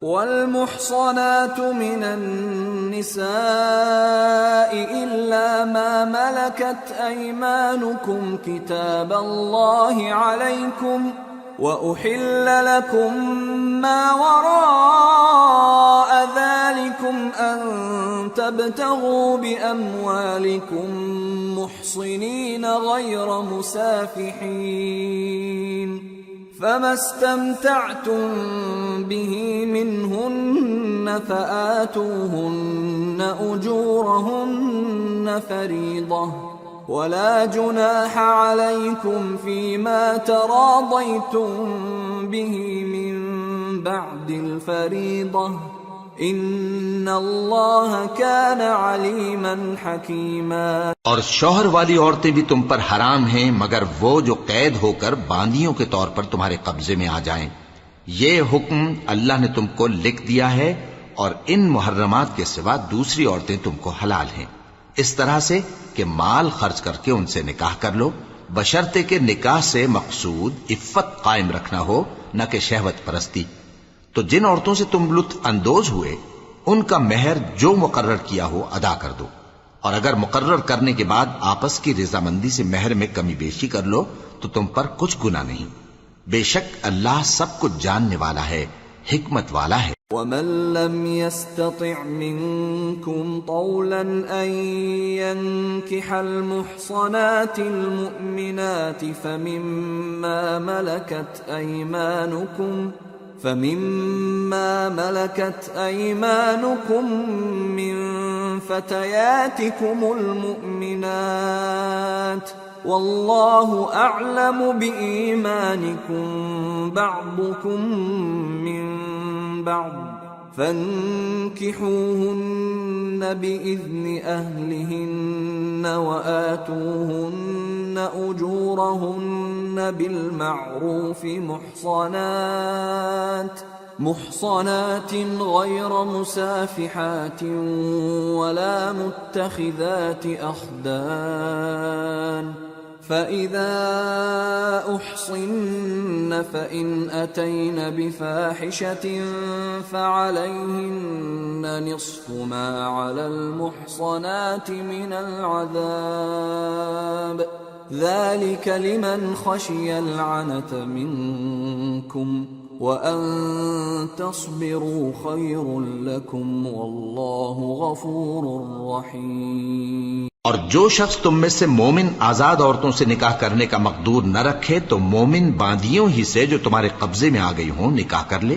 والمحصنات من النساء إلا ما ملكت أيمانكم كتاب الله عليكم وأحل لكم ما وراء ذلكم أن تبتغوا بأموالكم محصنين غير مسافحين فما استمتعتم به منهن فآتوهن أجورهن فريضة ولا جناح عليكم فيما تراضيتم به من بعد الفريضة ان اللہ کان علیما حکیما۔ اور شوہر والی عورتیں بھی تم پر حرام ہیں مگر وہ جو قید ہو کر باندیوں کے طور پر تمہارے قبضے میں آ جائیں۔ یہ حکم اللہ نے تم کو لکھ دیا ہے، اور ان محرمات کے سوا دوسری عورتیں تم کو حلال ہیں، اس طرح سے کہ مال خرچ کر کے ان سے نکاح کر لو، بشرطے کہ نکاح سے مقصود عفت قائم رکھنا ہو، نہ کہ شہوت پرستی۔ تو جن عورتوں سے تم لطف اندوز ہوئے ان کا مہر جو مقرر کیا ہو ادا کر دو، اور اگر مقرر کرنے کے بعد آپس کی رضامندی سے مہر میں کمی بیشی کر لو تو تم پر کچھ گناہ نہیں، بے شک اللہ سب کچھ جاننے والا ہے، حکمت والا ہے۔ وَمَن لَّمْ يَسْتَطِعْ مِنكُمْ طَوْلًا أَن يَنكِحَ الْمُحْصَنَاتِ الْمُؤْمِنَاتِ فمما ملكت أيمانكم من فتياتكم المؤمنات والله أعلم بإيمانكم بعضكم من بعض فانكحوهن بإذن أهلهن وآتوهن أجورهن بالمعروف محصنات غير مسافحات ولا متخذات أخدان فإذا أحصن فإن أتين بفاحشة فعليهن نصف ما على المحصنات من العذاب ذلك لمن خشي العنة منكم وأن تصبروا خير لكم والله غفور رحيم۔ اور جو شخص تم میں سے مومن آزاد عورتوں سے نکاح کرنے کا مقدور نہ رکھے تو مومن باندیوں ہی سے جو تمہارے قبضے میں آ گئی ہوں نکاح کر لے،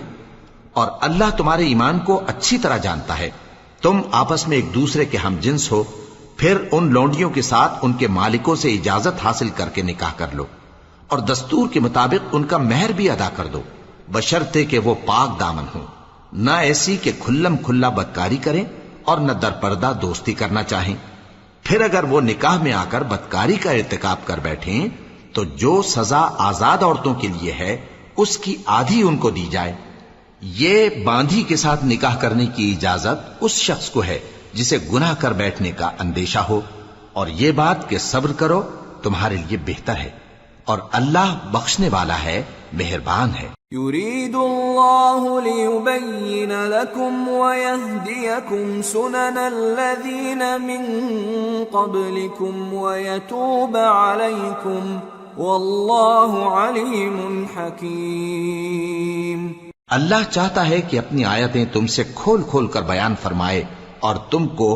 اور اللہ تمہارے ایمان کو اچھی طرح جانتا ہے۔ تم آپس میں ایک دوسرے کے ہم جنس ہو، پھر ان لونڈیوں کے ساتھ ان کے مالکوں سے اجازت حاصل کر کے نکاح کر لو، اور دستور کے مطابق ان کا مہر بھی ادا کر دو، بشرطے کہ وہ پاک دامن ہوں، نہ ایسی کہ کھلم کھلا بدکاری کریں اور نہ درپردہ دوستی کرنا چاہیں۔ پھر اگر وہ نکاح میں آ کر بدکاری کا ارتکاب کر بیٹھیں تو جو سزا آزاد عورتوں کے لیے ہے اس کی آدھی ان کو دی جائے۔ یہ باندھی کے ساتھ نکاح کرنے کی اجازت اس شخص کو ہے جسے گناہ کر بیٹھنے کا اندیشہ ہو، اور یہ بات کہ صبر کرو تمہارے لیے بہتر ہے، اور اللہ بخشنے والا ہے، مہربان ہے۔ يريد الله ليبين لكم ويهديكم سنن الذين من قبلكم ويتوب عليكم والله عليم حكيم۔ اللہ چاہتا ہے کہ اپنی آیتیں تم سے کھول کھول کر بیان فرمائے اور تم کو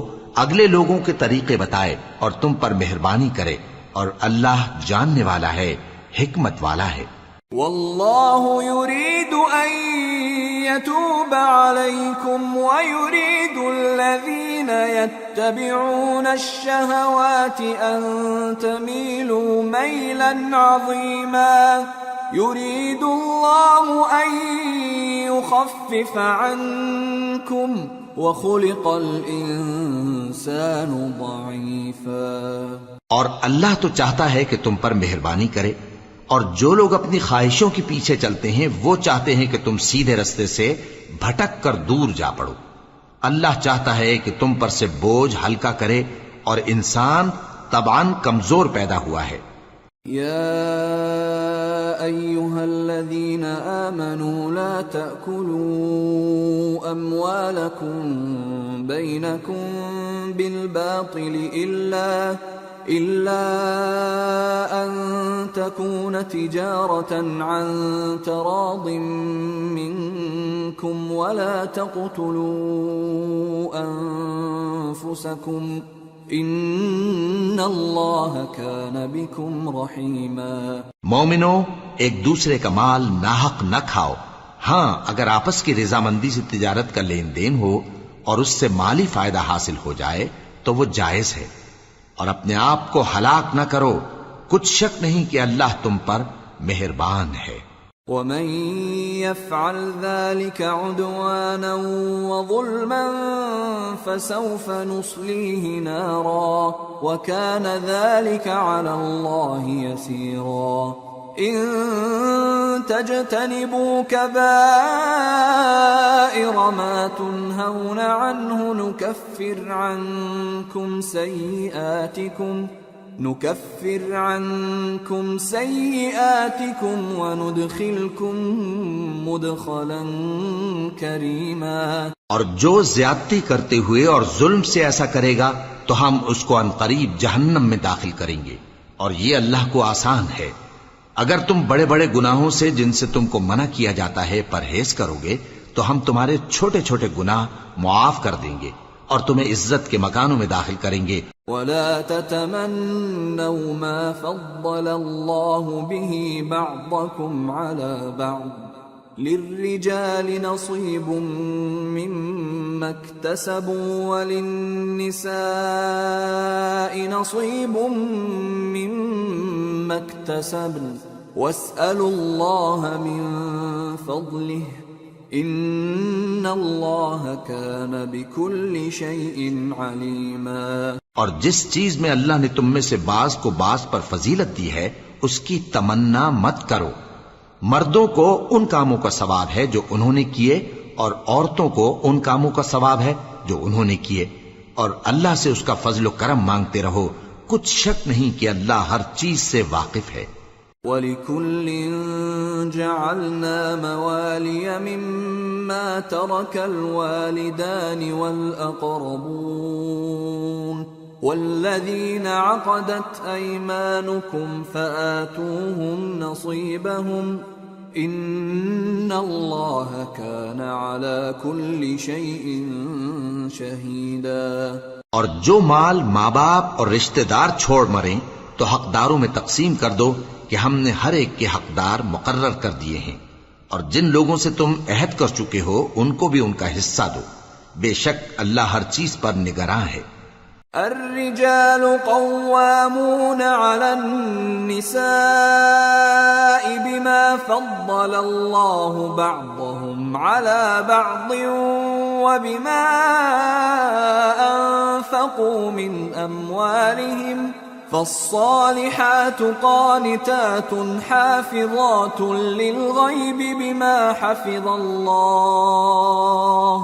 اگلے لوگوں کے طریقے بتائے اور تم پر مہربانی کرے، اور اللہ جاننے والا ہے، حکمت والا ہے۔ والله يريد أن يتوب عليكم ويريد الذين يتبعون الشهوات أن تميلوا ميلا عظيما يريد الله أن يخفف عنكم وخلق الإنسان ضعيفا۔ اور اللہ تو چاہتا ہے کہ تم پر مہربانی کرے، اور جو لوگ اپنی خواہشوں کے پیچھے چلتے ہیں وہ چاہتے ہیں کہ تم سیدھے رستے سے بھٹک کر دور جا پڑو۔ اللہ چاہتا ہے کہ تم پر سے بوجھ ہلکا کرے، اور انسان طبعاً کمزور پیدا ہوا ہے۔ یا ایھا الذین آمنوا لا تأکلوا أموالكم بينكم بالباطل إلا أن تكون تجارة عن تراض منكم ولا تقتلوا أنفسكم ان اللہ کان بکم رحیما۔ مومنو، ایک دوسرے کا مال ناحق نہ کھاؤ۔ ہاں، اگر آپس کی رضامندی سے تجارت کا لین دین ہو اور اس سے مالی فائدہ حاصل ہو جائے تو وہ جائز ہے، اور اپنے آپ کو ہلاک نہ کرو، کچھ شک نہیں کہ اللہ تم پر مہربان ہے۔ ومن يفعل ذلك عدوانا وظلما فسوف نصليه نارا وكان ذلك على الله يسيرا۔ إن تجتنبوا كبائر ما تنهون عنه نكفر عنكم سيئاتكم وندخلكم مدخلا كريما۔ اور جو زیادتی کرتے ہوئے اور ظلم سے ایسا کرے گا تو ہم اس کو عنقریب جہنم میں داخل کریں گے، اور یہ اللہ کو آسان ہے۔ اگر تم بڑے بڑے گناہوں سے جن سے تم کو منع کیا جاتا ہے پرہیز کرو گے تو ہم تمہارے چھوٹے چھوٹے گناہ معاف کر دیں گے اور تمہیں عزت کے مکانوں میں داخل کریں گے۔ ولا تتمنوا ما فضل الله به بعضكم على بعض للرجال نصيب مما اكتسبوا وللنساء نصيب مما اكتسبن واسألوا الله من فضله ان اللہ کان بکل شیء علیما۔ اور جس چیز میں اللہ نے تم میں سے بعض کو بعض پر فضیلت دی ہے اس کی تمنا مت کرو۔ مردوں کو ان کاموں کا ثواب ہے جو انہوں نے کیے، اور عورتوں کو ان کاموں کا ثواب ہے جو انہوں نے کیے، اور اللہ سے اس کا فضل و کرم مانگتے رہو، کچھ شک نہیں کہ اللہ ہر چیز سے واقف ہے۔ وَلِكُلٍّ جَعَلْنَا مَوَالِيَ مِمَّا تَرَكَ الْوَالِدَانِ وَالْأَقْرَبُونَ وَالَّذِينَ عَقَدَتْ أَيْمَانُكُمْ فَآتُوهُمْ نَصِيبَهُمْ إِنَّ اللَّهَ كَانَ عَلَى كُلِّ شَيْءٍ شَهِيدًا۔ اور جو مال ماں باپ اور رشتہ دار چھوڑ مریں تو حقداروں میں تقسیم کر دو کہ ہم نے ہر ایک کے حقدار مقرر کر دیے ہیں، اور جن لوگوں سے تم عہد کر چکے ہو ان کو بھی ان کا حصہ دو، بے شک اللہ ہر چیز پر نگراں ہے۔ الرجال قوامون على النساء بما فضل الله بعضهم على بعض وبما أنفقوا من أموالهم فالصالحات قانتات حافظات للغيب بما حفظ الله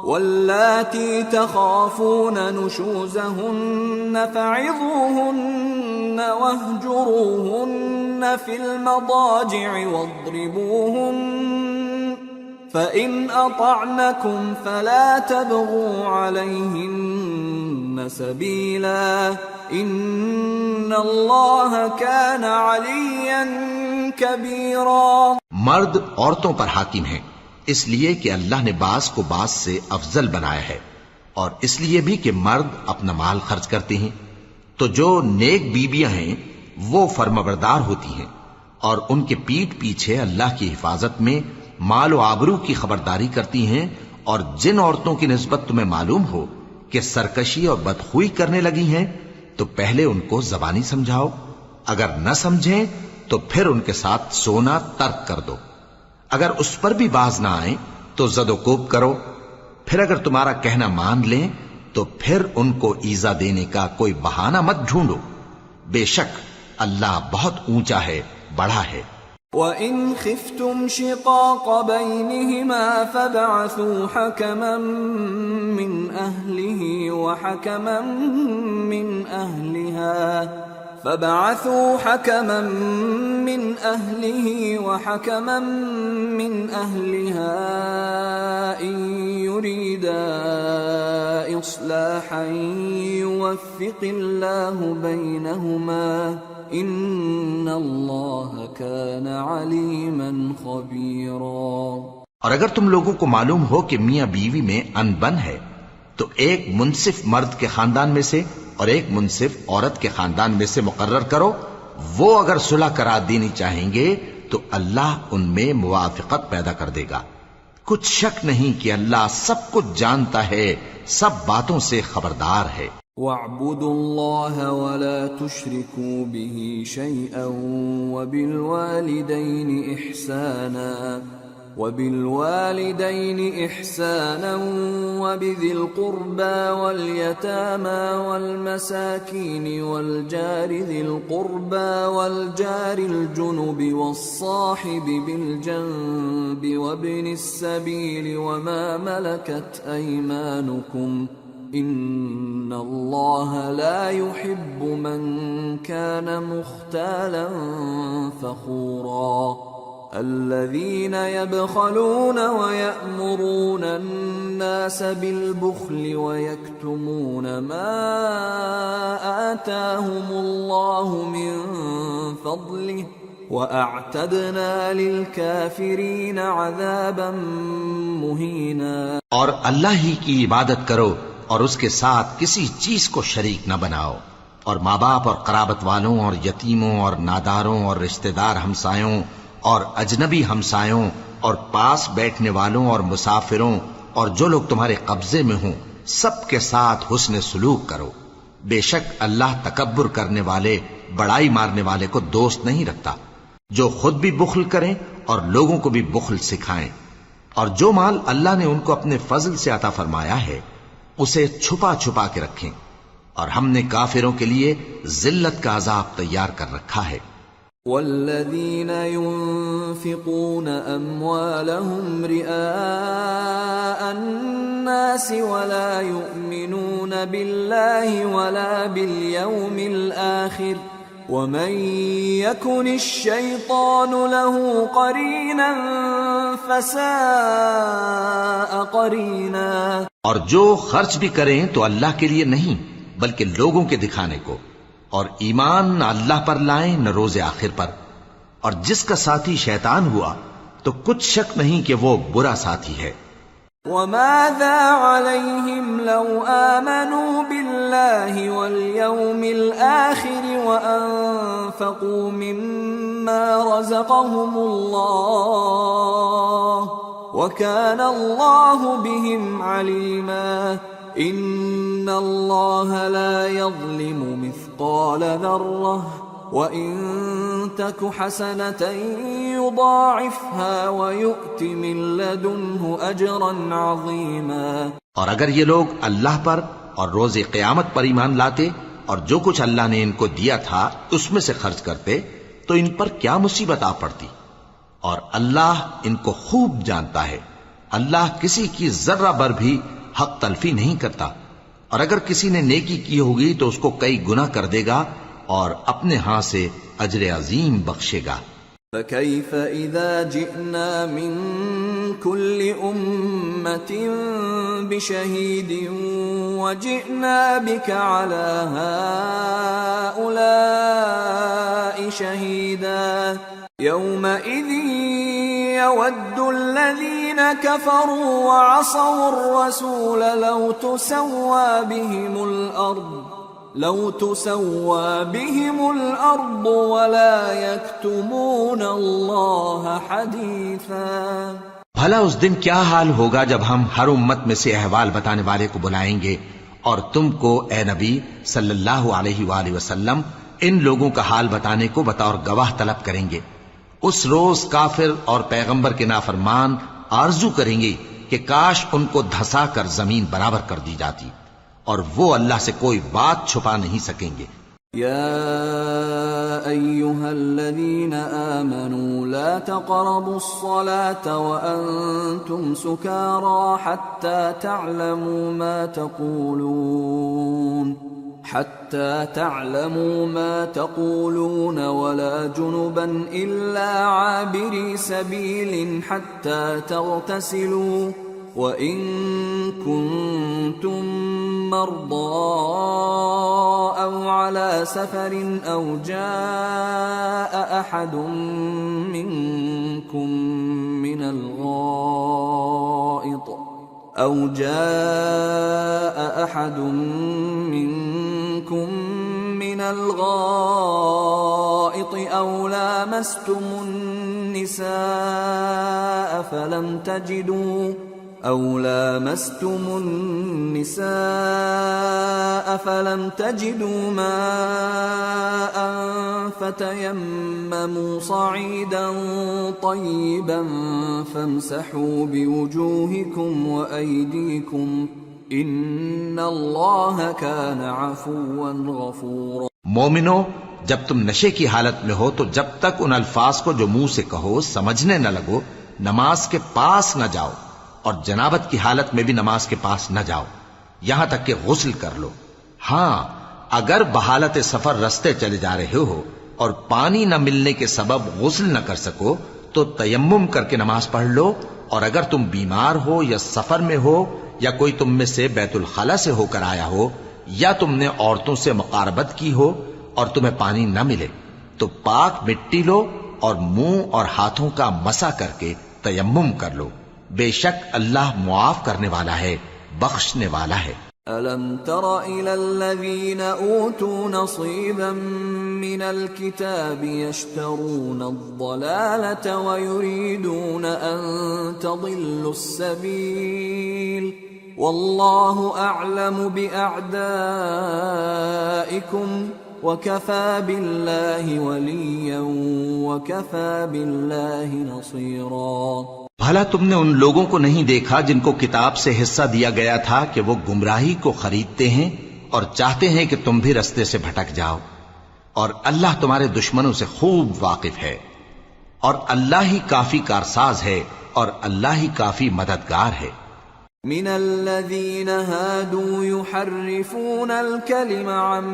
واللاتي تخافون نشوزهن فعظوهن واهجروهن في المضاجع واضربوهن فإن أطعنكم فلا تبغوا عليهن سبيلا ان اللہ کان علیا کبیرا۔ مرد عورتوں پر حاکم ہیں اس لیے کہ اللہ نے بعض کو بعض سے افضل بنایا ہے، اور اس لیے بھی کہ مرد اپنا مال خرچ کرتے ہیں، تو جو نیک بیویاں ہیں وہ فرمانبردار ہوتی ہیں، اور ان کے پیٹھ پیچھے اللہ کی حفاظت میں مال و آبرو کی خبرداری کرتی ہیں، اور جن عورتوں کی نسبت تمہیں معلوم ہو کہ سرکشی اور بدخوئی کرنے لگی ہیں تو پہلے ان کو زبانی سمجھاؤ، اگر نہ سمجھیں تو پھر ان کے ساتھ سونا ترک کر دو، اگر اس پر بھی باز نہ آئیں تو زد و کوب کرو، پھر اگر تمہارا کہنا مان لیں تو پھر ان کو ایذا دینے کا کوئی بہانہ مت ڈھونڈو، بے شک اللہ بہت اونچا ہے، بڑا ہے۔ وَإِنْ خِفْتُمْ شِقَاقَ بَيْنِهِمَا فَابْعَثُوا حَكَمًا مِّنْ أَهْلِهِ وَحَكَمًا مِّنْ أَهْلِهَا إِنْ يريدا إصلاحا يوفق الله بينهما إن الله كان عليما خبيرا۔ اور اگر تم لوگوں کو معلوم ہو کہ میاں بیوی میں انبن ہے تو ایک منصف مرد کے خاندان میں سے اور ایک منصف عورت کے خاندان میں سے مقرر کرو، وہ اگر صلح کرا دینی چاہیں گے تو اللہ ان میں موافقت پیدا کر دے گا۔ کچھ شک نہیں کہ اللہ سب کچھ جانتا ہے، سب باتوں سے خبردار ہے۔ وَاعْبُدُوا اللَّهَ وَلَا تُشْرِكُوا بِهِ شَيْئًا وَبِالْوَالِدَيْنِ إِحْسَانًا وَبِذِي الْقُرْبَى وَالْيَتَامَى وَالْمَسَاكِينِ وَالْجَارِ ذِي الْقُرْبَى وَالْجَارِ الْجُنُبِ وَالصَّاحِبِ بِالْجَنبِ وَابْنِ السَّبِيلِ وَمَا مَلَكَتْ أَيْمَانُكُمْ إِنَّ اللَّهَ لَا يُحِبُّ مَنْ كَانَ مُخْتَالًا فَخُورًا۔ الذين يبخلون ويأمرون الناس بالبخل ويكتمون ما آتاهم الله من فضله وأعتدنا للكافرين عذابا مهينا۔ اور اللہ ہی کی عبادت کرو اور اس کے ساتھ کسی چیز کو شریک نہ بناؤ، اور ماں باپ اور قرابت والوں اور یتیموں اور ناداروں اور رشتہ دار ہمسایوں اور اجنبی ہمسایوں اور پاس بیٹھنے والوں اور مسافروں اور جو لوگ تمہارے قبضے میں ہوں سب کے ساتھ حسن سلوک کرو۔ بے شک اللہ تکبر کرنے والے، بڑائی مارنے والے کو دوست نہیں رکھتا۔ جو خود بھی بخل کریں اور لوگوں کو بھی بخل سکھائیں، اور جو مال اللہ نے ان کو اپنے فضل سے عطا فرمایا ہے اسے چھپا چھپا کے رکھیں، اور ہم نے کافروں کے لیے ذلت کا عذاب تیار کر رکھا ہے۔ والذين ينفقون أموالهم رئاء الناس ولا يؤمنون بالله ولا باليوم الآخر ومن يكن الشيطان له قرينا فساء قرينا۔ اور جو خرچ بھی کریں تو اللہ کے لیے نہیں بلکہ لوگوں کے دکھانے کو، اور ایمان نہ اللہ پر لائیں نہ روز آخر پر، اور جس کا ساتھی شیطان ہوا تو کچھ شک نہیں کہ وہ برا ساتھی ہے۔ وَمَاذَا عَلَيْهِمْ لَوْ آمَنُوا بِاللَّهِ وَالْيَوْمِ الْآخِرِ وَأَنفَقُوا مِمَّا رَزَقَهُمُ اللَّهُ وَكَانَ اللَّهُ بِهِمْ عَلِيمًا۔ إِنَّ اللَّهَ لَا يَظْلِمُ مِثْقَالَ ذَرَّةٍ وَإِن تَكُ حَسَنَةً يُضَاعِفْهَا وَيُؤْتِ مِن لَّدُنْهُ أَجْرًا عَظِيمًا۔ اور اگر یہ لوگ اللہ پر اور روز قیامت پر ایمان لاتے اور جو کچھ اللہ نے ان کو دیا تھا اس میں سے خرچ کرتے تو ان پر کیا مصیبت آ پڑتی، اور اللہ ان کو خوب جانتا ہے۔ اللہ کسی کی ذرہ بر بھی حق تلفی نہیں کرتا، اور اگر کسی نے نیکی کی ہوگی تو اس کو کئی گنا کر دے گا اور اپنے ہاں سے اجر عظیم بخشے گا۔ فَكَيْفَ إِذَا جِئْنَا مِن كُلِّ أُمَّةٍ بِشَهِيدٍ وَجِئْنَا بِكَ عَلَى هَؤُلَاءِ شَهِيدًا يَوْمَئِذٍ يَوَدُّ الَّذِينَ كَفَرُوا وَعَصَوُا الرَّسُولَ لَوْ تُسَوَّى بِهِمُ الْأَرْضُ وَلَا يَكْتُمُونَ اللَّهَ حَدِيثًا۔ بھلا اس دن کیا حال ہوگا جب ہم ہر امت میں سے احوال بتانے والے کو بلائیں گے اور تم کو اے نبی صلی اللہ علیہ وآلہ وسلم ان لوگوں کا حال بتانے کو بطور گواہ طلب کریں گے۔ اس روز کافر اور پیغمبر کے نافرمان آرزو کریں گے کہ کاش ان کو دھسا کر زمین برابر کر دی جاتی، اور وہ اللہ سے کوئی بات چھپا نہیں سکیں گے۔ یا ایھا الذین آمنوا لا تقربوا الصلاة وانتم سکارى حتى تعلموا ما تقولون ولا جنبا إلا عابري سبيل حتى تغتسلوا وَإِن كُنتُم مَّرْضَىٰ أَوْ عَلَىٰ سَفَرٍ أَوْ جَاءَ أَحَدٌ مِّنكُم من الغائط أو لامستم النساء فلم تجدوا ماء فتيمموا صعيدا طيبا فامسحوا بوجوهكم وأيديكم ان اللہ کان عفوا غفورا۔ مومنو، جب تم نشے کی حالت میں ہو تو جب تک ان الفاظ کو جو منہ سے کہو سمجھنے نہ لگو نماز کے پاس نہ جاؤ، اور جنابت کی حالت میں بھی نماز کے پاس نہ جاؤ یہاں تک کہ غسل کر لو۔ ہاں، اگر بحالت سفر رستے چلے جا رہے ہو اور پانی نہ ملنے کے سبب غسل نہ کر سکو تو تیمم کر کے نماز پڑھ لو، اور اگر تم بیمار ہو یا سفر میں ہو یا کوئی تم میں سے بیت الخلا سے ہو کر آیا ہو یا تم نے عورتوں سے مقاربت کی ہو اور تمہیں پانی نہ ملے تو پاک مٹی لو اور منہ اور ہاتھوں کا مسح کر کے تیمم کر لو، بے شک اللہ معاف کرنے والا ہے، بخشنے والا ہے۔ أَلَمْ تَرَ إِلَى الَّذِينَ أُوتُوا نَصِيبًا مِّنَ الْكِتَابِ يَشْتَرُونَ الضَّلَالَةَ وَيُرِيدُونَ أَن تَضِلُّوا السَّبِيلَ وَاللَّهُ أَعْلَمُ بِأَعْدَائِكُمْ وَكَفَى بِاللَّهِ وَلِيًّا وَكَفَى بِاللَّهِ نَصِيرًا۔ بھلا تم نے ان لوگوں کو نہیں دیکھا جن کو کتاب سے حصہ دیا گیا تھا کہ وہ گمراہی کو خریدتے ہیں اور چاہتے ہیں کہ تم بھی رستے سے بھٹک جاؤ، اور اللہ تمہارے دشمنوں سے خوب واقف ہے، اور اللہ ہی کافی کارساز ہے، اور اللہ ہی کافی مددگار ہے۔ من الذين هادوا يحرفون الكلم عن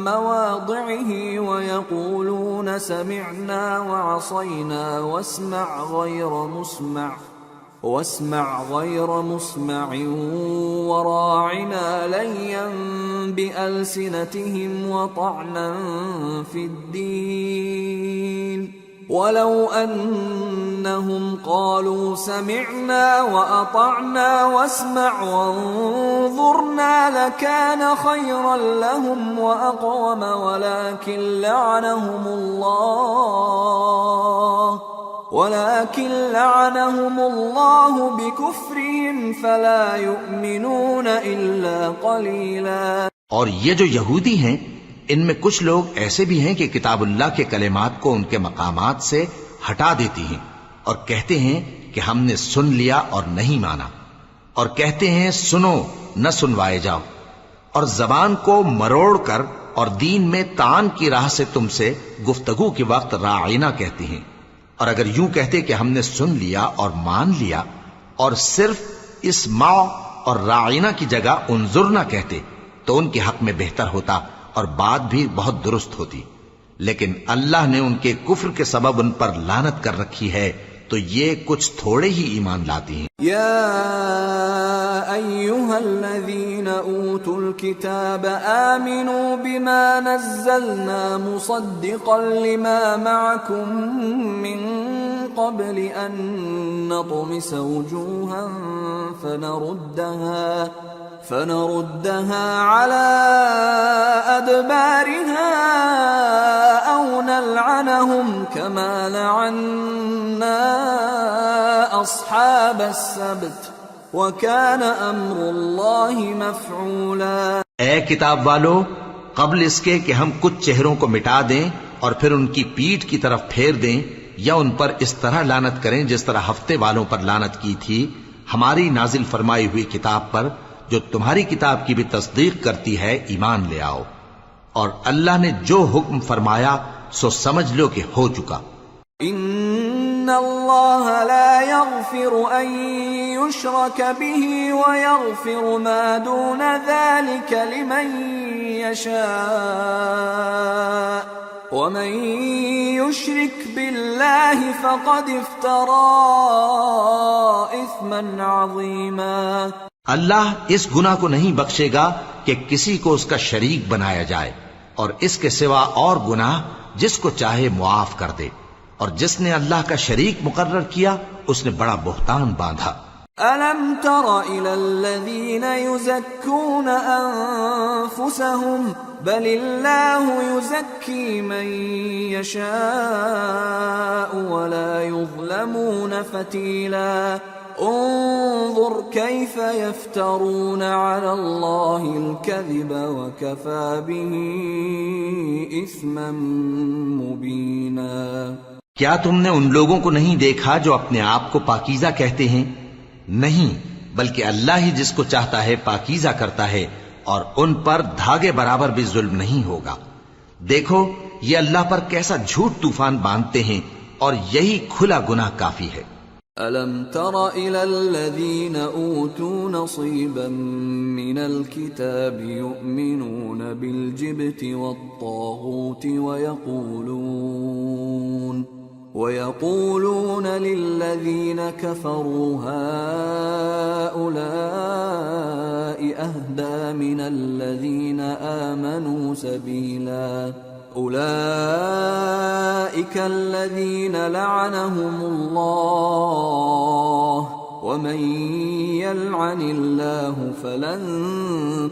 مواضعه ويقولون سمعنا وعصينا واسمع غير مسمع وراعنا ليا بألسنتهم وطعنا في الدين ولو أنهم قالوا سمعنا وأطعنا واسمع وانظرنا لكان خيرا لهم وأقوم ولكن لعنهم الله بكفرهم فلا يؤمنون إلا قليلا۔ اور یہ جو یہودی ہیں ان میں کچھ لوگ ایسے بھی ہیں کہ کتاب اللہ کے کلمات کو ان کے مقامات سے ہٹا دیتی ہیں اور کہتے ہیں کہ ہم نے سن لیا اور نہیں مانا، اور کہتے ہیں سنو نہ سنوائے جاؤ، اور زبان کو مروڑ کر اور دین میں طعن کی راہ سے تم سے گفتگو کے وقت راعینا کہتی ہیں، اور اگر یوں کہتے کہ ہم نے سن لیا اور مان لیا اور صرف اسمع اور راعینا کی جگہ انظرنا کہتے تو ان کے حق میں بہتر ہوتا اور بات بھی بہت درست ہوتی، لیکن اللہ نے ان کے کفر کے سبب ان پر لعنت کر رکھی ہے تو یہ کچھ تھوڑے ہی ایمان لاتی ہیں۔ یا ایھا الذین اوتوا الکتاب آمنوا بما نزلنا مصدقا لما معکم من قبل ان نطمس وجوها فنردها على أدبارها أو نلعنهم كما لعنا أصحاب السبت وكان أمر الله مفعولا۔ اے کتاب والو، قبل اس کے کہ ہم کچھ چہروں کو مٹا دیں اور پھر ان کی پیٹھ کی طرف پھیر دیں یا ان پر اس طرح لعنت کریں جس طرح ہفتے والوں پر لعنت کی تھی ہماری نازل فرمائی ہوئی کتاب پر جو تمہاری کتاب کی بھی تصدیق کرتی ہے، ایمان لے آؤ، اور اللہ نے جو حکم فرمایا سو سمجھ لو کہ ہو چکا۔ ان اللہ لا يغفر ان يشرك به ويغفر ما دون ذلك لمن يشاء ومن يشرك بالله فقد افترى اثما عظيما. اللہ اس گناہ کو نہیں بخشے گا کہ کسی کو اس کا شریک بنایا جائے، اور اس کے سوا اور گناہ جس کو چاہے معاف کر دے، اور جس نے اللہ کا شریک مقرر کیا اس نے بڑا بہتان باندھا. أَلَمْ تَرَ إِلَى الَّذِينَ يُزَكُّونَ أَنفُسَهُمْ بَلِ اللَّهُ يُزَكِّي مَن يَشَاءُ وَلَا يُظْلَمُونَ فَتِيلًا. انظر كيف يفترون على الله الكذب وكفى به إثما مبينا. کیا تم نے ان لوگوں کو نہیں دیکھا جو اپنے آپ کو پاکیزہ کہتے ہیں؟ نہیں، بلکہ اللہ ہی جس کو چاہتا ہے پاکیزہ کرتا ہے، اور ان پر دھاگے برابر بھی ظلم نہیں ہوگا. دیکھو یہ اللہ پر کیسا جھوٹ طوفان باندھتے ہیں، اور یہی کھلا گناہ کافی ہے. أَلَمْ تَرَ إِلَى الَّذِينَ أُوتُوا نَصِيبًا مِّنَ الْكِتَابِ يُؤْمِنُونَ بِالْجِبْتِ وَالطَّاغُوتِ وَيَقُولُونَ لِلَّذِينَ كَفَرُوا هَؤُلَاءِ أَهْدَى مِنَ الَّذِينَ آمَنُوا سَبِيلًا. أولئك الذين لعنهم الله ومن يلعن الله فلن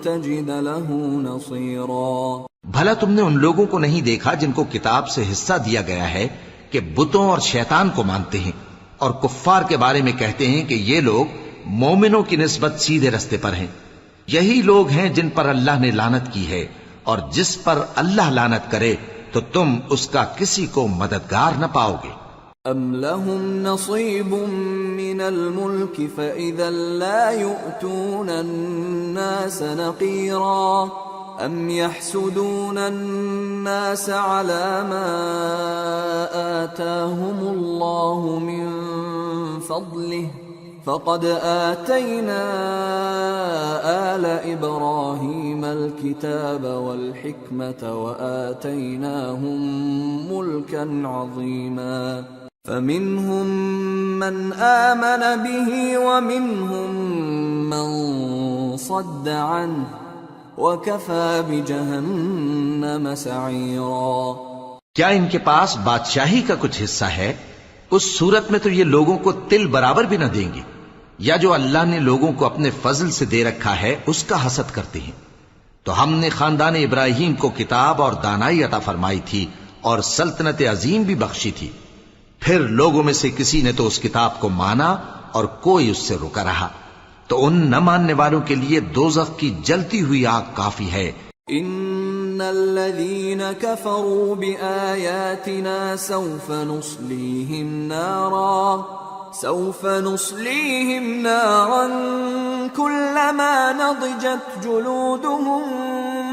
تجد له نصيرا. بھلا تم نے ان لوگوں کو نہیں دیکھا جن کو کتاب سے حصہ دیا گیا ہے کہ بتوں اور شیطان کو مانتے ہیں، اور کفار کے بارے میں کہتے ہیں کہ یہ لوگ مومنوں کی نسبت سیدھے رستے پر ہیں. یہی لوگ ہیں جن پر اللہ نے لعنت کی ہے، اور جس پر اللہ لعنت کرے تو تم اس کا کسی کو مددگار نہ پاؤ گے. ام لهم نصیب من الملک فاذا لا يؤتون الناس نقیرا ام يحسدون الناس على ما آتاهم الله من فضله فقد آتينا آل إبراهيم الكتاب والحكمة وآتيناهم ملكا عظيما. فمنهم من آمن به ومنهم من صد عنه وكفى بجهنم سعيرا. کیا ان کے پاس بادشاہی کا کچھ حصہ ہے؟ اس صورت میں تو یہ لوگوں کو تل برابر بھی نہ دیں گے. یا جو اللہ نے لوگوں کو اپنے فضل سے دے رکھا ہے اس کا حسد کرتے ہیں. تو ہم نے خاندان ابراہیم کو کتاب اور دانائی عطا فرمائی تھی اور سلطنت عظیم بھی بخشی تھی. پھر لوگوں میں سے کسی نے تو اس کتاب کو مانا اور کوئی اس سے رکا رہا. تو ان نہ ماننے والوں کے لیے دوزخ کی جلتی ہوئی آگ کافی ہے. ان الذين كفروا بآياتنا سوف نصليهم نارا كلما نضجت جلودهم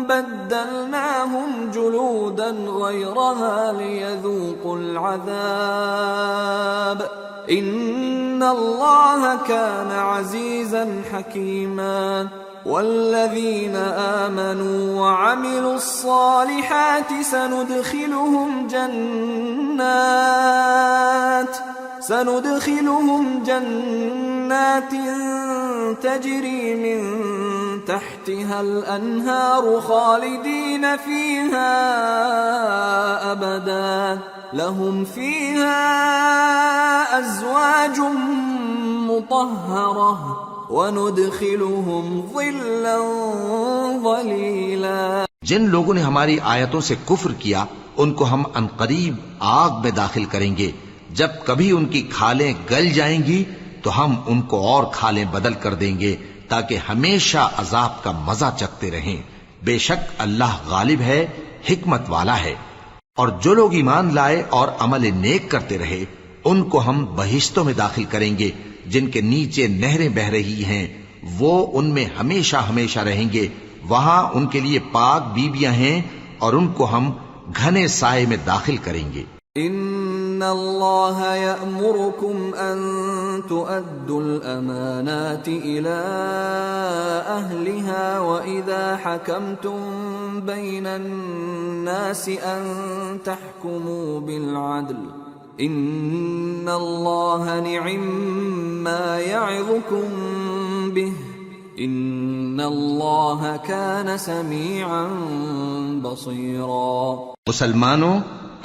بدلناهم جلودا غيرها ليذوقوا العذاب ان الله كان عزيزا حكيما. والذين آمنوا وعملوا الصالحات سندخلهم جنات تجري من تحتها الأنهار خالدين فيها أبدا لهم فيها أزواج مطهرة وَنُدْخِلُهُمْ ظِلًّا ظَلِيلًا. جن لوگوں نے ہماری آیتوں سے کفر کیا ان کو ہم عنقریب آگ میں داخل کریں گے. جب کبھی ان کی کھالیں گل جائیں گی تو ہم ان کو اور کھالیں بدل کر دیں گے تاکہ ہمیشہ عذاب کا مزہ چکھتے رہیں. بے شک اللہ غالب ہے، حکمت والا ہے. اور جو لوگ ایمان لائے اور عمل نیک کرتے رہے ان کو ہم بہشتوں میں داخل کریں گے جن کے نیچے نہریں بہ رہی ہیں، وہ ان میں ہمیشہ ہمیشہ رہیں گے. وہاں ان کے لیے پاک بیویاں ہیں اور ان کو ہم گھنے سائے میں داخل کریں گے. ان اللہ یأمرکم ان تؤدوا الامانات الى اہلها واذا حکمتم بین الناس ان تحکموا بالعدل ان اللہ نعم ما یعظکم بہ ان اللہ کان سمیعا بصیرا۔ مسلمانوں،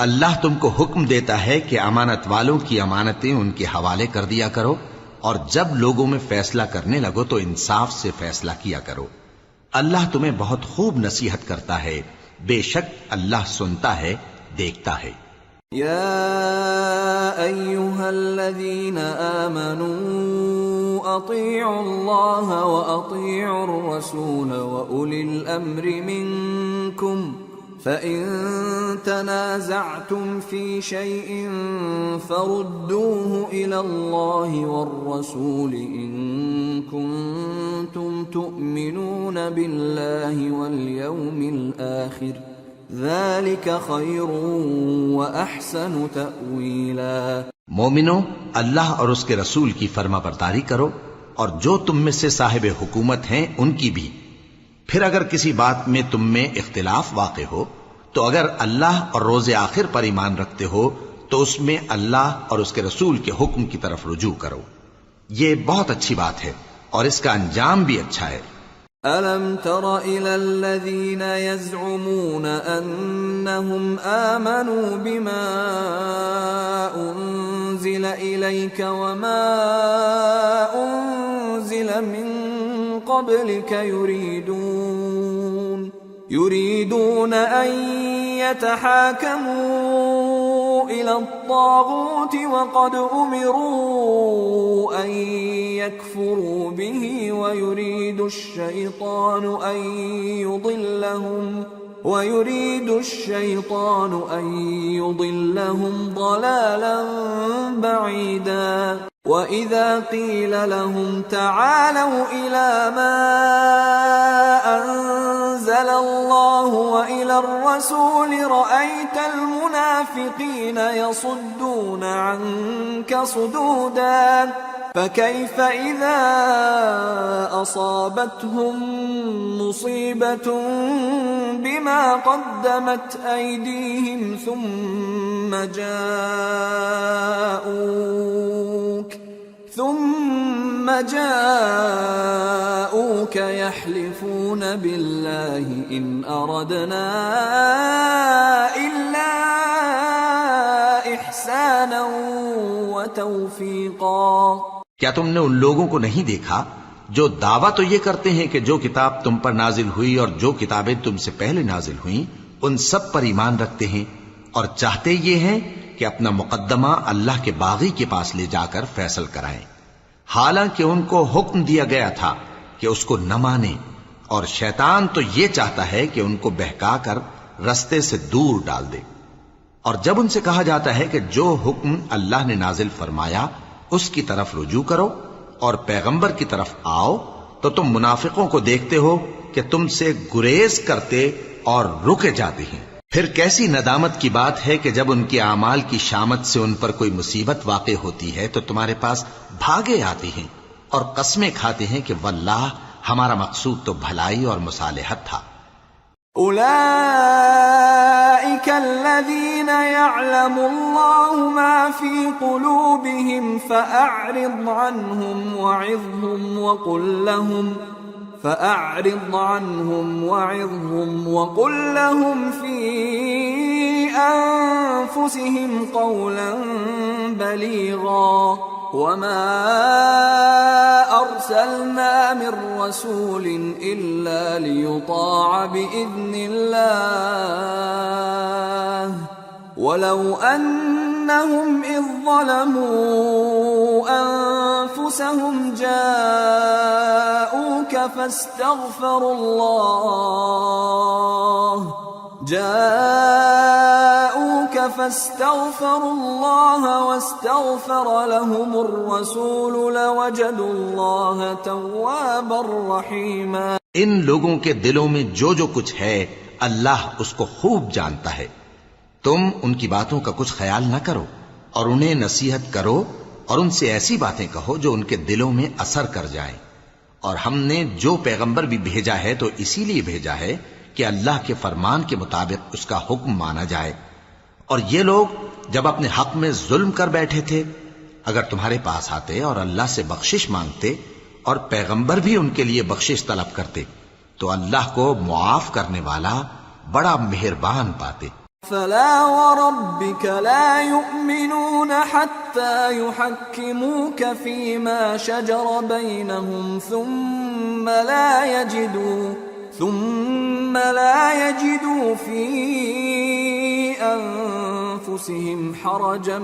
اللہ تم کو حکم دیتا ہے کہ امانت والوں کی امانتیں ان کے حوالے کر دیا کرو، اور جب لوگوں میں فیصلہ کرنے لگو تو انصاف سے فیصلہ کیا کرو۔ اللہ تمہیں بہت خوب نصیحت کرتا ہے، بے شک اللہ سنتا ہے، دیکھتا ہے۔ یا ایھا الذین آمنوا اطیعوا اللہ واطیعوا الرسول واولی الامر منکم فَإِن تَنَازَعْتُمْ فِي شَيْءٍ فَرُدُّوهُ إِلَى اللَّهِ وَالرَّسُولِ إِن كُنتُمْ تُؤْمِنُونَ بِاللَّهِ وَالْيَوْمِ الْآخِرِ ذَلِكَ خَيْرٌ وَأَحْسَنُ تَأْوِيلًا۔ مومنو، اللہ اور اس کے رسول کی فرما برداری کرو، اور جو تم میں سے صاحب حکومت ہیں ان کی بھی۔ پھر اگر کسی بات میں تم میں اختلاف واقع ہو تو اگر اللہ اور روز آخر پر ایمان رکھتے ہو تو اس میں اللہ اور اس کے رسول کے حکم کی طرف رجوع کرو، یہ بہت اچھی بات ہے اور اس کا انجام بھی اچھا ہے۔ أَلَمْ تَرَ إِلَى الَّذِينَ يَزْعُمُونَ أَنَّهُمْ آمَنُوا بِمَا أُنزِلَ إِلَيْكَ وَمَا أُنزِلَ مِن قبلك يريدون أن يتحاكموا إلى الطاغوت وقد أمروا أن يكفروا به ويريد الشيطان أن يضلهم ضلالا بعيدا۔ وَإِذَا قِيلَ لَهُمْ تَعَالَوْا إِلَى مَا أَنزَلَ اللَّهُ وَإِلَى الرَّسُولِ رَأَيْتَ الْمُنَافِقِينَ يَصُدُّونَ عَنكَ صُدُودًا فَكَيْفَ إِذَا أَصَابَتْهُم مُّصِيبَةٌ بِمَا قَدَّمَتْ أَيْدِيهِمْ ثم جاءوك يحلفون بالله إن أردنا إلا إحسانا وتوفيقا۔ کیا تم نے ان لوگوں کو نہیں دیکھا جو دعویٰ تو یہ کرتے ہیں کہ جو کتاب تم پر نازل ہوئی اور جو کتابیں تم سے پہلے نازل ہوئیں ان سب پر ایمان رکھتے ہیں، اور چاہتے یہ ہیں کہ اپنا مقدمہ اللہ کے باغی کے پاس لے جا کر فیصل کرائیں، حالانکہ ان کو حکم دیا گیا تھا کہ اس کو نہ مانیں، اور شیطان تو یہ چاہتا ہے کہ ان کو بہکا کر رستے سے دور ڈال دے۔ اور جب ان سے کہا جاتا ہے کہ جو حکم اللہ نے نازل فرمایا اس کی طرف رجوع کرو اور پیغمبر کی طرف آؤ، تو تم منافقوں کو دیکھتے ہو کہ تم سے گریز کرتے اور رکے جاتے ہیں۔ پھر کیسی ندامت کی بات ہے کہ جب ان کے اعمال کی شامت سے ان پر کوئی مصیبت واقع ہوتی ہے تو تمہارے پاس بھاگے آتے ہیں اور قسمیں کھاتے ہیں کہ واللہ ہمارا مقصود تو بھلائی اور مصالحت تھا۔ أولئك الذين يعلم الله ما في قلوبهم فأعرض عنهم وعظهم وقل لهم في أنفسهم قولا بليغا وما أرسلنا من رسول إلا ليطاع بإذن الله ولو أنهم إذ ظلموا أنفسهم جاءوك فاستغفروا الله واستغفر لهم الرسول لوجدوا الله توابا رحيما۔ ان لوگوں کے دلوں میں جو کچھ ہے اللہ اس کو خوب جانتا ہے، تم ان کی باتوں کا کچھ خیال نہ کرو، اور انہیں نصیحت کرو اور ان سے ایسی باتیں کہو جو ان کے دلوں میں اثر کر جائیں. اور ہم نے جو پیغمبر بھی بھیجا ہے تو اسی لیے بھیجا ہے کہ اللہ کے فرمان کے مطابق اس کا حکم مانا جائے. اور یہ لوگ جب اپنے حق میں ظلم کر بیٹھے تھے، اگر تمہارے پاس آتے اور اللہ سے بخشش مانگتے اور پیغمبر بھی ان کے لیے بخشش طلب کرتے تو اللہ کو معاف کرنے والا بڑا مہربان پاتے. فلا وربك لا يؤمنون حتى يحكموك فيما شجر بينهم ثم لا يجدوا في أنفسهم حرجا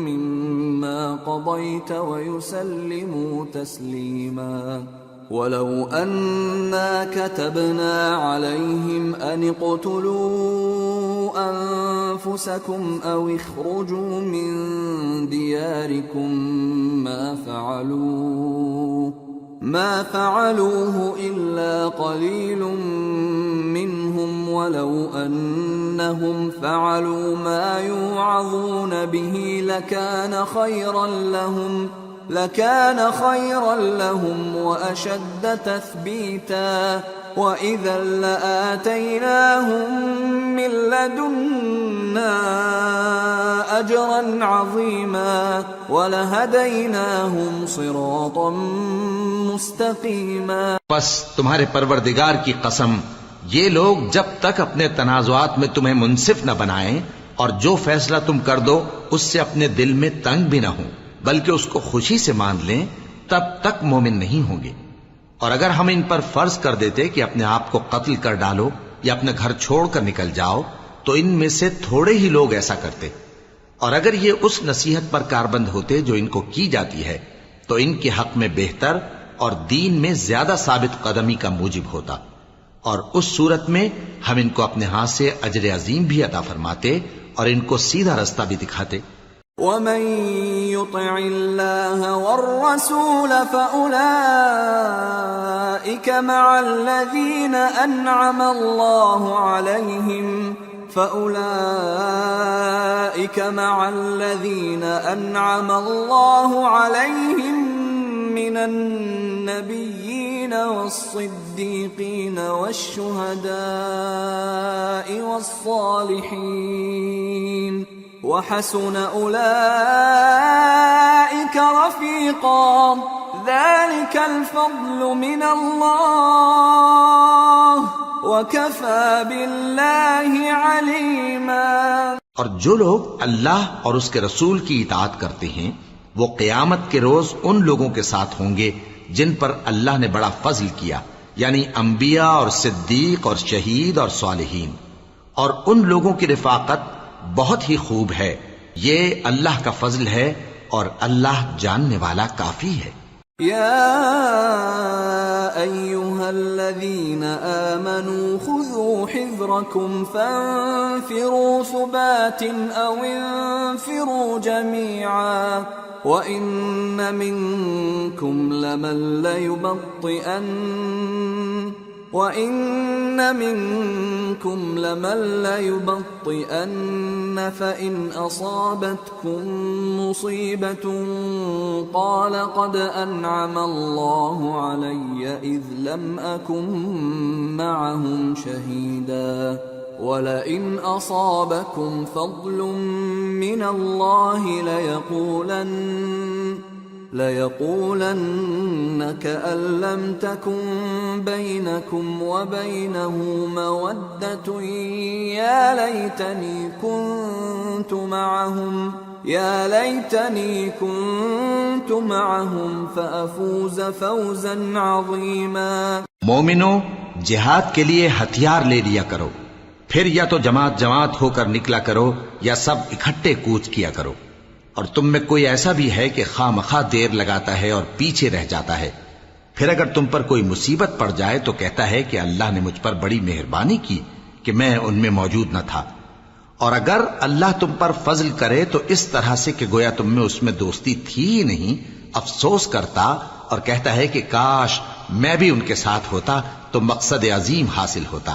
مما قضيت ويسلموا تسليما. ولو أنا كتبنا عليهم أن اقتلوا أنفسكم أو اخرجوا من دياركم ما فعلوه إلا قليل منهم ولو أنهم فعلوا ما يوعظون به لكان خيرا لهم وأشد تثبيتا وإذا لآتيناهم من لدنا أجرا عظيما ولهديناهم صراطا مستقيما. پس تمہارے پروردگار کی قسم، یہ لوگ جب تک اپنے تنازعات میں تمہیں منصف نہ بنائیں اور جو فیصلہ تم کر دو اس سے اپنے دل میں تنگ بھی نہ ہوں بلکہ اس کو خوشی سے مان لیں، تب تک مومن نہیں ہوں گے. اور اگر ہم ان پر فرض کر دیتے کہ اپنے آپ کو قتل کر ڈالو یا اپنا گھر چھوڑ کر نکل جاؤ تو ان میں سے تھوڑے ہی لوگ ایسا کرتے. اور اگر یہ اس نصیحت پر کاربند ہوتے جو ان کو کی جاتی ہے تو ان کے حق میں بہتر اور دین میں زیادہ ثابت قدمی کا موجب ہوتا. اور اس صورت میں ہم ان کو اپنے ہاتھ سے اجر عظیم بھی عطا فرماتے اور ان کو سیدھا رستہ بھی دکھاتے. ومن يطع الله والرسول فأولئك مع الذين أنعم الله عليهم من النبيين والصديقين والشهداء والصالحين وحسن أولئك رفيقا ذلك الفضل من الله وكفى بالله عليما. اور جو لوگ اللہ اور اس کے رسول کی اطاعت کرتے ہیں وہ قیامت کے روز ان لوگوں کے ساتھ ہوں گے جن پر اللہ نے بڑا فضل کیا، یعنی انبیاء اور صدیق اور شہید اور صالحین. اور ان لوگوں کی رفاقت بہت ہی خوب ہے. یہ اللہ کا فضل ہے اور اللہ جاننے والا کافی ہے. يا أيها الذين آمنوا خذوا حذركم فانفروا ثبات أو انفروا جميعا وإن منكم لمن ليبطئن فإن أصابتكم مصيبة قال قد أنعم الله علي إذ لم أكن معهم شهيدا ولئن أصابكم فضل من الله ليقولن كأن لم تكن بينكم وبينه مودة يا ليتني كنت معهم فأفوز فوزا عظيما. مومنو، جہاد کے لیے ہتھیار لے لیا کرو، پھر یا تو جماعت جماعت ہو کر نکلا کرو یا سب اکٹھے کوچ کیا کرو. اور تم میں کوئی ایسا بھی ہے کہ خواہ مخواہ دیر لگاتا ہے اور پیچھے رہ جاتا ہے، پھر اگر تم پر کوئی مصیبت پڑ جائے تو کہتا ہے کہ اللہ نے مجھ پر بڑی مہربانی کی کہ میں ان میں موجود نہ تھا. اور اگر اللہ تم پر فضل کرے تو اس طرح سے کہ گویا تم میں اس میں دوستی تھی ہی نہیں، افسوس کرتا اور کہتا ہے کہ کاش میں بھی ان کے ساتھ ہوتا تو مقصد عظیم حاصل ہوتا.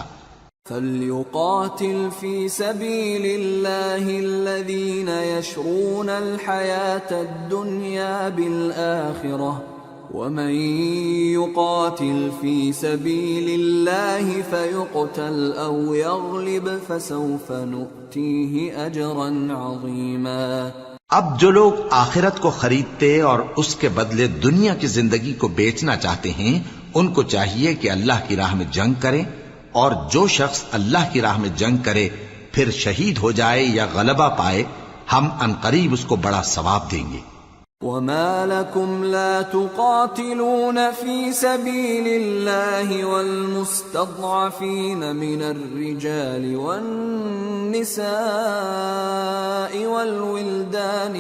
فَلْيُقَاتِلْ فِي سَبِيلِ اللَّهِ الَّذِينَ يَشْرُونَ الْحَيَاةَ الدُّنْيَا بِالْآخِرَةِ وَمَنْ يُقَاتِلْ فِي سَبِيلِ اللَّهِ فَيُقْتَلْ أَوْ يَغْلِبْ فَسَوْفَ نُؤْتِيهِ أَجْرًا عَظِيمًا۔ اب جو لوگ آخرت کو خریدتے اور اس کے بدلے دنیا کی زندگی کو بیچنا چاہتے ہیں، ان کو چاہیے کہ اللہ کی راہ میں جنگ کریں، اور جو شخص اللہ کی راہ میں جنگ کرے پھر شہید ہو جائے یا غلبہ پائے، ہم عنقریب اس کو بڑا ثواب دیں گے۔ وَمَا لَكُمْ لَا تُقَاتِلُونَ فِي سَبِيلِ اللَّهِ وَالْمُسْتَضْعَفِينَ مِنَ الرِّجَالِ وَالنِّسَاءِ وَالْوِلْدَانِ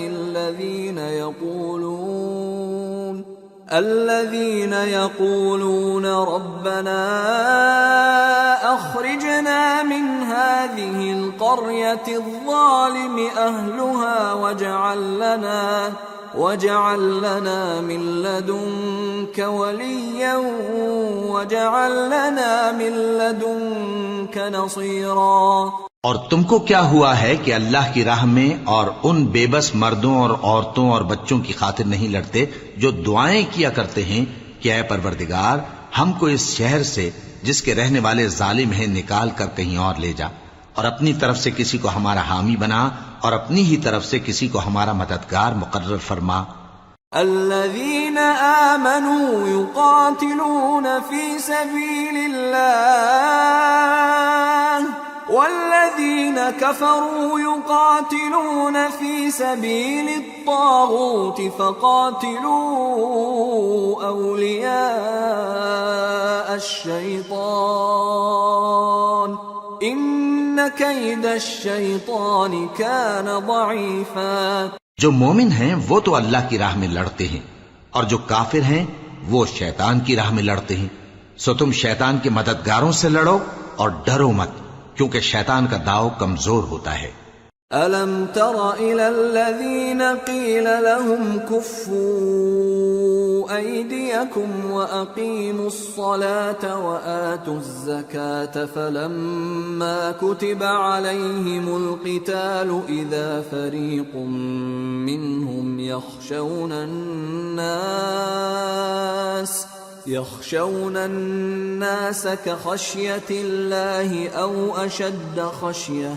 الذين يقولون ربنا أخرجنا من هذه القرية الظالم أهلها واجعل لنا من لدنك وليا واجعل لنا من لدنك نصيرا۔ اور تم کو کیا ہوا ہے کہ اللہ کی راہ میں اور ان بے بس مردوں اور عورتوں اور بچوں کی خاطر نہیں لڑتے جو دعائیں کیا کرتے ہیں کہ اے پروردگار ہم کو اس شہر سے جس کے رہنے والے ظالم ہیں نکال کر کہیں اور لے جا، اور اپنی طرف سے کسی کو ہمارا حامی بنا اور اپنی ہی طرف سے کسی کو ہمارا مددگار مقرر فرما۔ الذين آمنوا يقاتلون في سبيل الله والذين كفروا يقاتلون في سبيل الطاغوت فقاتلوا أولياء الشيطان إن كيد الشيطان كان ضعيفا۔ جو مومن ہیں وہ تو اللہ کی راہ میں لڑتے ہیں، اور جو کافر ہیں وہ شیطان کی راہ میں لڑتے ہیں، سو تم شیطان کے مددگاروں سے لڑو اور ڈرو مت، کیونکہ شیطان کا داؤ کمزور ہوتا ہے۔ أَلَمْ تَرَ إِلَى الَّذِينَ قِيلَ لَهُمْ كُفُّوا أَيْدِيَكُمْ وَأَقِيمُوا الصَّلَاةَ وَآتُوا الزَّكَاةَ فَلَمَّا كُتِبَ عَلَيْهِمُ الْقِتَالُ إِذَا فَرِيقٌ مِّنْهُمْ يخشون الناس كخشية الله أو أشد خشية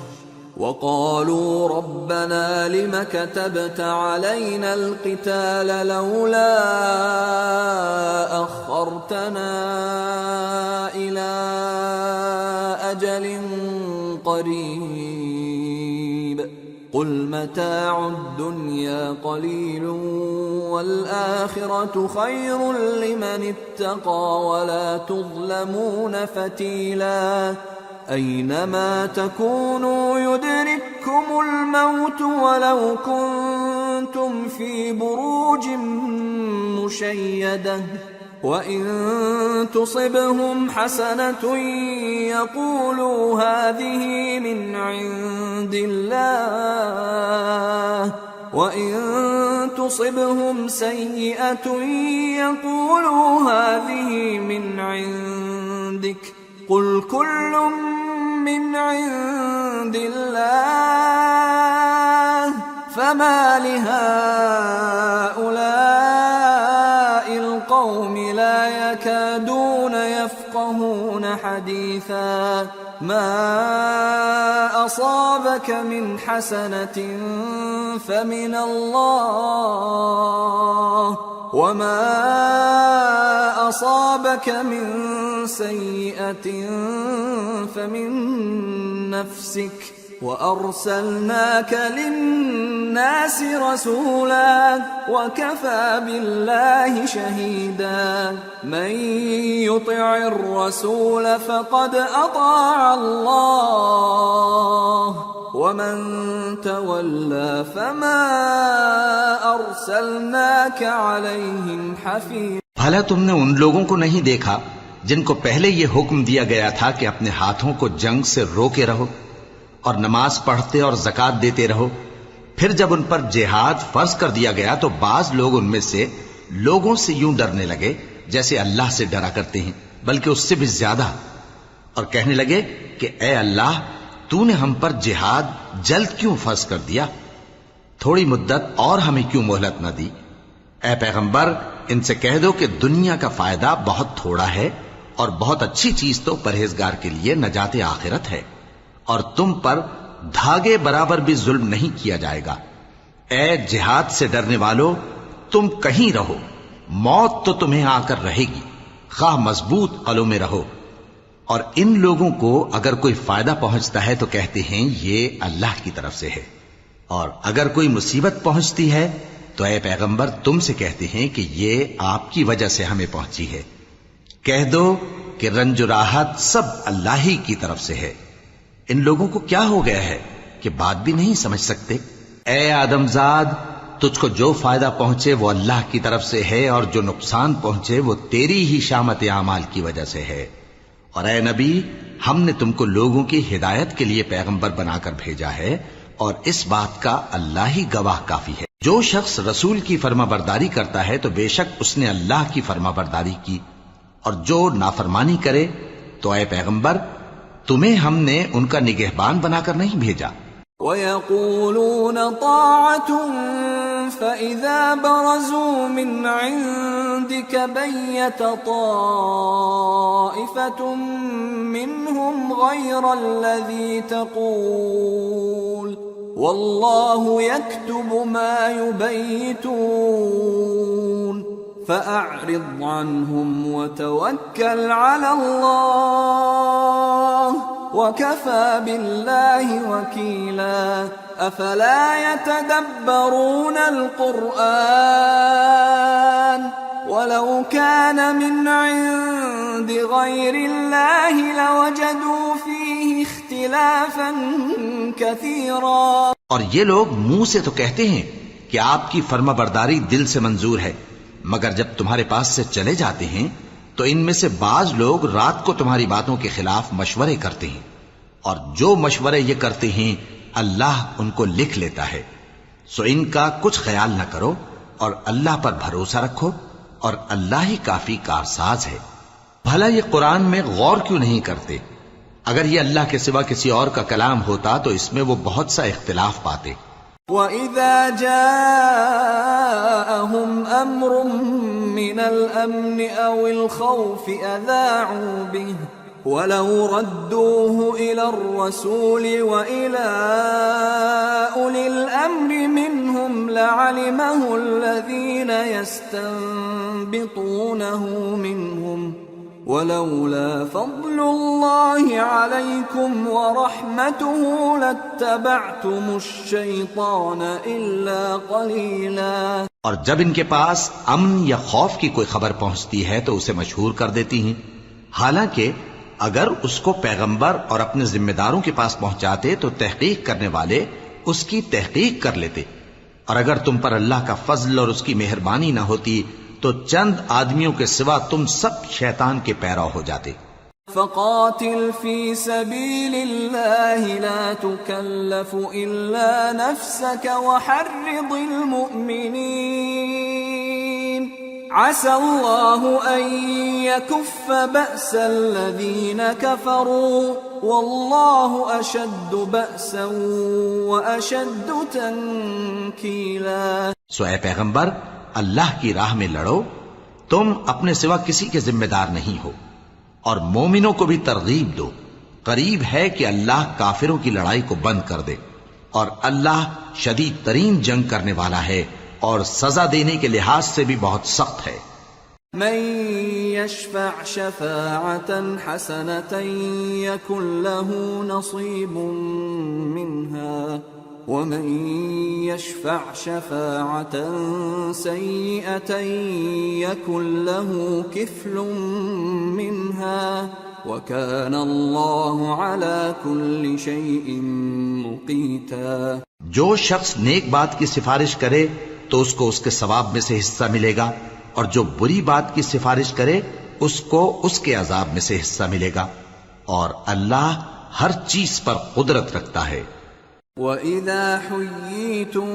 وقالوا ربنا لم كتبت علينا القتال لولا أخرتنا إلى أجل قريب قل متاع الدنيا قليل والآخرة خير لمن اتقى ولا تظلمون فتيلا أينما تكونوا يدرككم الموت ولو كنتم في بروج مشيدة وَإِن تُصِبْهُمْ حَسَنَةٌ يَقُولُوا هَذِهِ مِنْ عِنْدِ اللَّهِ وَإِن تُصِبْهُمْ سَيِّئَةٌ يَقُولُوا هَذِهِ مِنْ عِنْدِكَ قُلْ كُلٌّ مِنْ عِنْدِ اللَّهِ فَمَا لِهَؤُلَاءِ الْقَوْمِ لَا يَكَادُونَ يَفْقَهُونَ حَدِيثًا مَا أَصَابَكَ مِنْ حَسَنَةٍ فَمِنَ اللَّهِ وَمَا أَصَابَكَ مِنْ سَيِّئَةٍ فَمِنْ نَفْسِكَ وَأَرْسَلْنَاكَ لِلنَّاسِ رَسُولًا وَكَفَى بِاللَّهِ شَهِيدًا مَنْ يُطِعِ الرَّسُولَ فَقَدْ أَطَاعَ اللَّهَ وَمَنْ تَوَلَّى فَمَا أَرْسَلْنَاكَ عَلَيْهِمْ حَفِيظًا۔ بھلا تم نے ان لوگوں کو نہیں دیکھا جن کو پہلے یہ حکم دیا گیا تھا کہ اپنے ہاتھوں کو جنگ سے روکے رہو اور نماز پڑھتے اور زکات دیتے رہو، پھر جب ان پر جہاد فرض کر دیا گیا تو بعض لوگ ان میں سے لوگوں سے یوں ڈرنے لگے جیسے اللہ سے ڈرا کرتے ہیں، بلکہ اس سے بھی زیادہ، اور کہنے لگے کہ اے اللہ تو نے ہم پر جہاد جلد کیوں فرض کر دیا؟ تھوڑی مدت اور ہمیں کیوں مہلت نہ دی؟ اے پیغمبر ان سے کہہ دو کہ دنیا کا فائدہ بہت تھوڑا ہے اور بہت اچھی چیز تو پرہیزگار کے لیے نجات آخرت ہے، اور تم پر دھاگے برابر بھی ظلم نہیں کیا جائے گا۔ اے جہاد سے ڈرنے والو، تم کہیں رہو، موت تو تمہیں آ کر رہے گی، خواہ مضبوط قلعوں میں رہو۔ اور ان لوگوں کو اگر کوئی فائدہ پہنچتا ہے تو کہتے ہیں یہ اللہ کی طرف سے ہے، اور اگر کوئی مصیبت پہنچتی ہے تو اے پیغمبر تم سے کہتے ہیں کہ یہ آپ کی وجہ سے ہمیں پہنچی ہے۔ کہہ دو کہ رنج و راحت سب اللہ ہی کی طرف سے ہے۔ ان لوگوں کو کیا ہو گیا ہے کہ بات بھی نہیں سمجھ سکتے؟ اے آدم زاد، تجھ کو جو فائدہ پہنچے وہ اللہ کی طرف سے ہے، اور جو نقصان پہنچے وہ تیری ہی شامت اعمال کی وجہ سے ہے۔ اور اے نبی، ہم نے تم کو لوگوں کی ہدایت کے لیے پیغمبر بنا کر بھیجا ہے، اور اس بات کا اللہ ہی گواہ کافی ہے۔ جو شخص رسول کی فرما برداری کرتا ہے تو بے شک اس نے اللہ کی فرما برداری کی، اور جو نافرمانی کرے تو اے پیغمبر تمہیں ہم نے ان کا نگہبان بنا کر نہیں بھیجا۔ وَيَقُولُونَ طَاعَةٌ فَإِذَا بَرَزُوا مِنْ عِنْدِكَ بَيَّتَ طَائِفَةٌ مِّنْهُمْ غَيْرَ الَّذِي تَقُولُ وَاللَّهُ يَكْتُبُ مَا يُبَيِّتُونَ فَأَعْرِضْ عَنْهُمْ وَتَوَكَّلْ عَلَى اللَّهِ وَكَفَى بِاللَّهِ وَكِيلًا أَفَلَا يَتَدَبَّرُونَ الْقُرْآنَ وَلَوْ كَانَ مِنْ عِنْدِ غَيْرِ اللَّهِ لَوَجَدُوا فِيهِ اخْتِلَافًا كَثِيرًا۔ اور یہ لوگ منہ سے تو کہتے ہیں کہ آپ کی فرما برداری دل سے منظور ہے، مگر جب تمہارے پاس سے چلے جاتے ہیں تو ان میں سے بعض لوگ رات کو تمہاری باتوں کے خلاف مشورے کرتے ہیں، اور جو مشورے یہ کرتے ہیں اللہ ان کو لکھ لیتا ہے۔ سو ان کا کچھ خیال نہ کرو اور اللہ پر بھروسہ رکھو، اور اللہ ہی کافی کارساز ہے۔ بھلا یہ قرآن میں غور کیوں نہیں کرتے؟ اگر یہ اللہ کے سوا کسی اور کا کلام ہوتا تو اس میں وہ بہت سا اختلاف پاتے۔ وَإِذَا جَاءَهُمْ أَمْرٌ مِّنَ الْأَمْنِ أَوِ الْخَوْفِ أَذَاعُوا بِهِ وَلَوْ رَدُّوهُ إِلَى الرَّسُولِ وَإِلَى أُولِي الْأَمْرِ مِنْهُمْ لَعَلِمَهُ الَّذِينَ يَسْتَنبِطُونَهُ مِنْهُمْ وَلَوْلَا فَضْلُ اللَّهِ عَلَيْكُمْ وَرَحْمَتُهُ لَاتَّبَعْتُمُ الشَّيْطَانَ إِلَّا قَلِيلًا۔ اور جب ان کے پاس امن یا خوف کی کوئی خبر پہنچتی ہے تو اسے مشہور کر دیتی ہیں، حالانکہ اگر اس کو پیغمبر اور اپنے ذمہ داروں کے پاس پہنچاتے تو تحقیق کرنے والے اس کی تحقیق کر لیتے، اور اگر تم پر اللہ کا فضل اور اس کی مہربانی نہ ہوتی تو چند آدمیوں کے سوا تم سب شیطان کے پیرو ہو جاتے۔ فَقَاتِلْ فِي سَبِيلِ اللَّهِ لَا تُكَلَّفُ إِلَّا نَفْسَكَ وَحَرِّضِ الْمُؤْمِنِينَ عَسَى اللَّهُ أَن يَكُفَّ بَأْسَ الَّذِينَ كَفَرُوا وَاللَّهُ أَشَدُّ بَأْسًا وَأَشَدُّ تَنكِيلًا۔ سو اے پیغمبر اللہ کی راہ میں لڑو، تم اپنے سوا کسی کے ذمہ دار نہیں ہو، اور مومنوں کو بھی ترغیب دو، قریب ہے کہ اللہ کافروں کی لڑائی کو بند کر دے، اور اللہ شدید ترین جنگ کرنے والا ہے اور سزا دینے کے لحاظ سے بھی بہت سخت ہے۔ من يشفع شفاعة حسنة يكن له نصيب منها ومن يشفع شفاعة سيئة يكن له كفل منها وكان الله على كل شيء مقيتا۔ جو شخص نیک بات کی سفارش کرے تو اس کو اس کے ثواب میں سے حصہ ملے گا، اور جو بری بات کی سفارش کرے اس کو اس کے عذاب میں سے حصہ ملے گا، اور اللہ ہر چیز پر قدرت رکھتا ہے۔ وَإِذَا حُيِّيتُم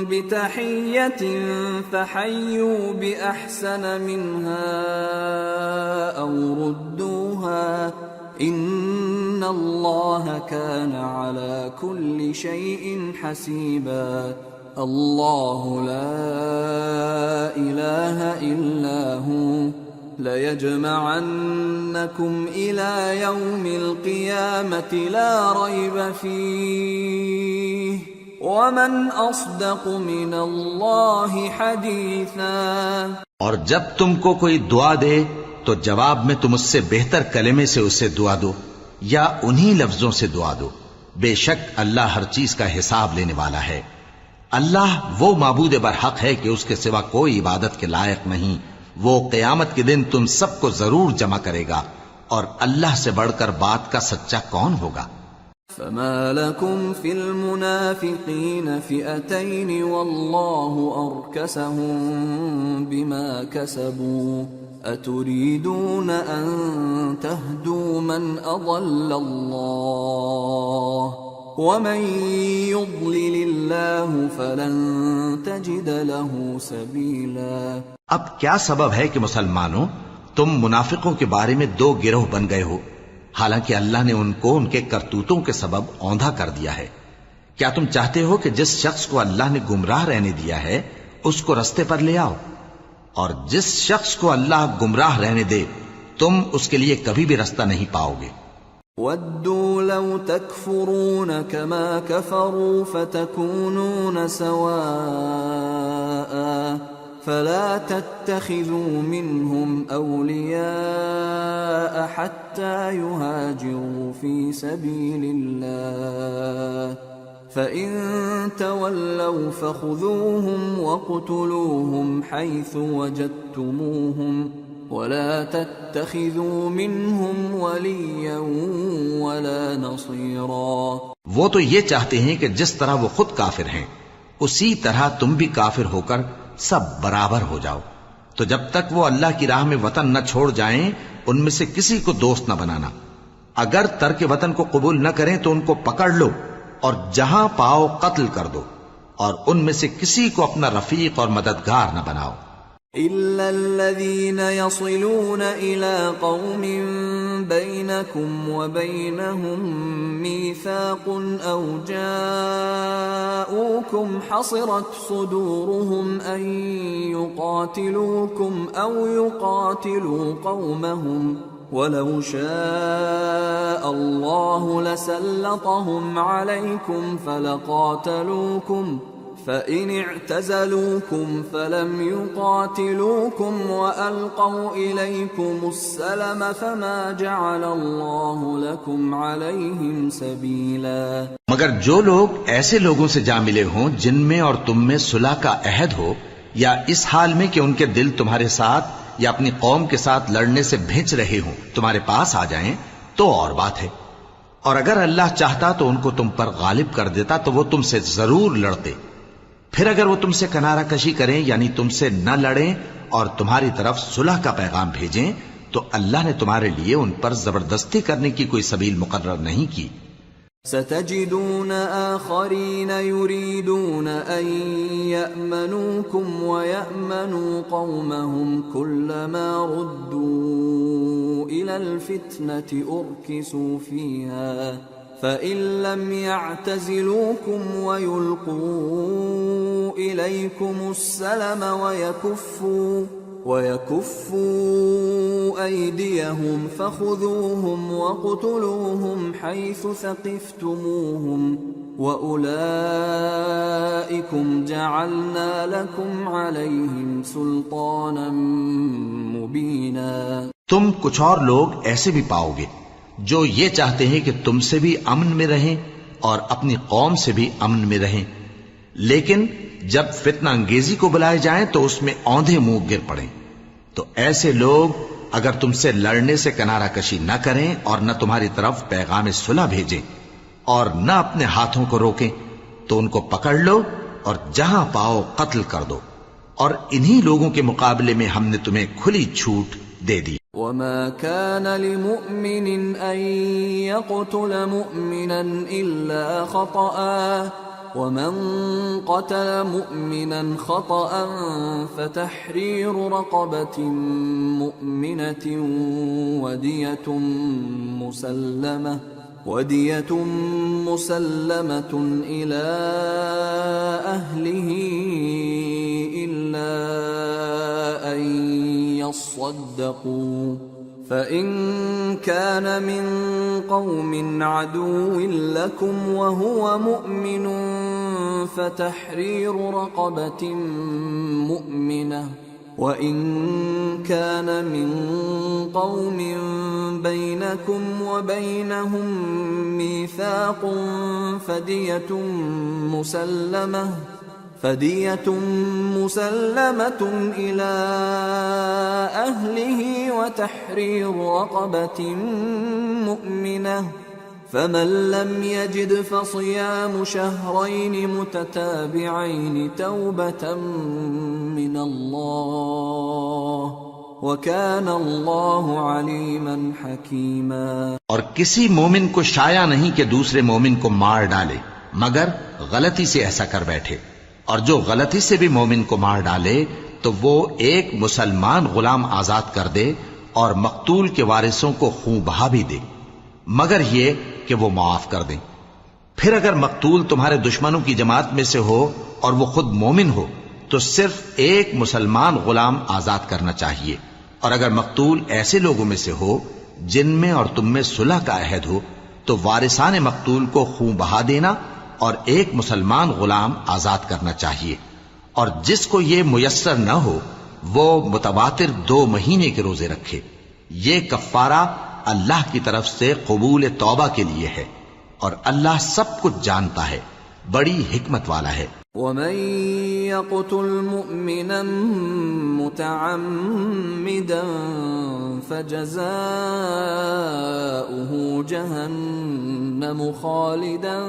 بِتَحِيَّةٍ فَحَيُّوا بِأَحْسَنَ مِنْهَا أَوْ رُدُّوهَا ان اللہ کان علی کل شیء حسیبا اللہ لا الہ الا ہو لَيَجْمَعَنَّكُمْ إِلَى يَوْمِ الْقِيَامَةِ لَا رَيْبَ فِيهِ وَمَنْ أَصْدَقُ مِنَ اللَّهِ حَدِيثًا۔ اور جب تم کو کوئی دعا دے تو جواب میں تم اس سے بہتر کلمے سے اسے دعا دو یا انہی لفظوں سے دعا دو، بے شک اللہ ہر چیز کا حساب لینے والا ہے۔ اللہ وہ معبود برحق ہے کہ اس کے سوا کوئی عبادت کے لائق نہیں، وہ قیامت کے دن تم سب کو ضرور جمع کرے گا، اور اللہ سے بڑھ کر بات کا سچا کون ہوگا؟ فما لكم في المنافقين فئتين والله أركسهم بما كسبوا أتريدون أن تهدوا من أضل الله ومن يضلل الله فلن تجد له سبيلا۔ اب کیا سبب ہے کہ مسلمانوں تم منافقوں کے بارے میں دو گروہ بن گئے ہو، حالانکہ اللہ نے ان کو ان کے کرتوتوں کے سبب اوندھا کر دیا ہے؟ کیا تم چاہتے ہو کہ جس شخص کو اللہ نے گمراہ رہنے دیا ہے اس کو رستے پر لے آؤ، اور جس شخص کو اللہ گمراہ رہنے دے تم اس کے لیے کبھی بھی رستہ نہیں پاؤ گے۔ وَدُّوا لَوْ تَكْفُرُونَ كَمَا كَفَرُوا فَتَكُونُونَ سَوَاءً فَلَا تَتَّخِذُوا مِنْهُمْ أَوْلِيَاءَ حَتَّى يُهَاجِرُوا فِي سَبِيلِ اللَّهِ فَإِن تَوَلَّوْا فَخُذُوهُمْ وَاقْتُلُوهُمْ حَيْثُ وَجَدتُّمُوهُمْ وَلَا تَتَّخِذُوا مِنْهُمْ وَلِيًّا وَلَا نَصِيرًا۔ وہ تو یہ چاہتے ہیں کہ جس طرح وہ خود کافر ہیں اسی طرح تم بھی کافر ہو کر سب برابر ہو جاؤ، تو جب تک وہ اللہ کی راہ میں وطن نہ چھوڑ جائیں ان میں سے کسی کو دوست نہ بنانا۔ اگر ترک وطن کو قبول نہ کریں تو ان کو پکڑ لو اور جہاں پاؤ قتل کر دو، اور ان میں سے کسی کو اپنا رفیق اور مددگار نہ بناؤ۔ إِلَّا الَّذِينَ يَصِلُونَ إِلَىٰ قَوْمٍ بَيْنَكُمْ وَبَيْنَهُم مِّيثَاقٌ أَوْ جَاءُوكُمْ حَصِرَتْ صُدُورُهُمْ أَن يُقَاتِلُوكُمْ أَوْ يُقَاتِلُوا قَوْمَهُمْ وَلَوْ شَاءَ اللَّهُ لَسَلَّطَهُمْ عَلَيْكُمْ فَلَقَاتَلُوكُمْ فَإِنِ اعْتَزَلُوكُمْ فَلَمْ يُقَاتِلُوكُمْ وَأَلْقَوْا إِلَيْكُمُ السَّلَمَ فَمَا جَعَلَ اللَّهُ لَكُمْ عَلَيْهِمْ سَبِيلًا۔ مگر جو لوگ ایسے لوگوں سے جا ملے ہوں جن میں اور تم میں صلح کا عہد ہو، یا اس حال میں کہ ان کے دل تمہارے ساتھ یا اپنی قوم کے ساتھ لڑنے سے بھنچ رہے ہوں، تمہارے پاس آ جائیں تو اور بات ہے، اور اگر اللہ چاہتا تو ان کو تم پر غالب کر دیتا تو وہ تم سے ضرور لڑتے۔ پھر اگر وہ تم سے کنارہ کشی کریں یعنی تم سے نہ لڑیں اور تمہاری طرف صلح کا پیغام بھیجیں تو اللہ نے تمہارے لیے ان پر زبردستی کرنے کی کوئی سبیل مقرر نہیں کی۔ ستجدون آخرین یریدون ان یأمنوکم ویأمنوا قومهم كلما ردوا الى الفتنة ارکسوا فیہا فَإِن لَّمْ يَعْتَزِلُوكُمْ وَيُلْقُوا إِلَيْكُمُ السَّلَمَ وَيَكُفُّوا أَيْدِيَهُمْ فَخُذُوهُمْ وَاقْتُلُوهُمْ حَيْثُ ثَقِفْتُمُوهُمْ وَأُولَٰئِكُمْ جَعَلْنَا لَكُمْ عَلَيْهِمْ سُلْطَانًا مُّبِينًا۔ تم کچھ اور لوگ ایسے بھی پاؤ گے جو یہ چاہتے ہیں کہ تم سے بھی امن میں رہیں اور اپنی قوم سے بھی امن میں رہیں، لیکن جب فتنہ انگیزی کو بلائے جائیں تو اس میں اوندھے منہ گر پڑیں۔ تو ایسے لوگ اگر تم سے لڑنے سے کنارہ کشی نہ کریں اور نہ تمہاری طرف پیغام صلح بھیجیں اور نہ اپنے ہاتھوں کو روکیں تو ان کو پکڑ لو اور جہاں پاؤ قتل کر دو، اور انہی لوگوں کے مقابلے میں ہم نے تمہیں کھلی چھوٹ دے دی۔ وَمَا كَانَ لِمُؤْمِنٍ أَن يَقْتُلَ مُؤْمِنًا إِلَّا خَطَأً ومن قتل مؤمنا خطأ فتحرير رقبة مؤمنة ودية مسلمة إلى أهله إلا أن يصدقوا فإن كان من قوم عدو لكم وهو مؤمن فتحرير رقبة مؤمنة وإن كان من قوم بينكم وبينهم ميثاق فدية مسلمة إلى أهله وتحرير رقبة مؤمنة فمن لم يجد فصيام شهرين متتابعين توبة من الله وَكَانَ اللَّهُ عَلِيمًا حَكِيمًا۔ اور کسی مومن کو شایع نہیں کہ دوسرے مومن کو مار ڈالے مگر غلطی سے ایسا کر بیٹھے، اور جو غلطی سے بھی مومن کو مار ڈالے تو وہ ایک مسلمان غلام آزاد کر دے اور مقتول کے وارثوں کو خون بہا بھی دے، مگر یہ کہ وہ معاف کر دیں۔ پھر اگر مقتول تمہارے دشمنوں کی جماعت میں سے ہو اور وہ خود مومن ہو تو صرف ایک مسلمان غلام آزاد کرنا چاہیے، اور اگر مقتول ایسے لوگوں میں سے ہو جن میں اور تم میں صلح کا عہد ہو تو وارثان مقتول کو خون بہا دینا اور ایک مسلمان غلام آزاد کرنا چاہیے، اور جس کو یہ میسر نہ ہو وہ متواتر 2 مہینے کے روزے رکھے۔ یہ کفارہ اللہ کی طرف سے قبول توبہ کے لیے ہے، اور اللہ سب کچھ جانتا ہے، بڑی حکمت والا ہے۔ وَمَن يَقْتُلْ مُؤْمِنًا مُتَعَمِّدًا فَجَزَاؤُهُ جَهَنَّمُ خَالِدًا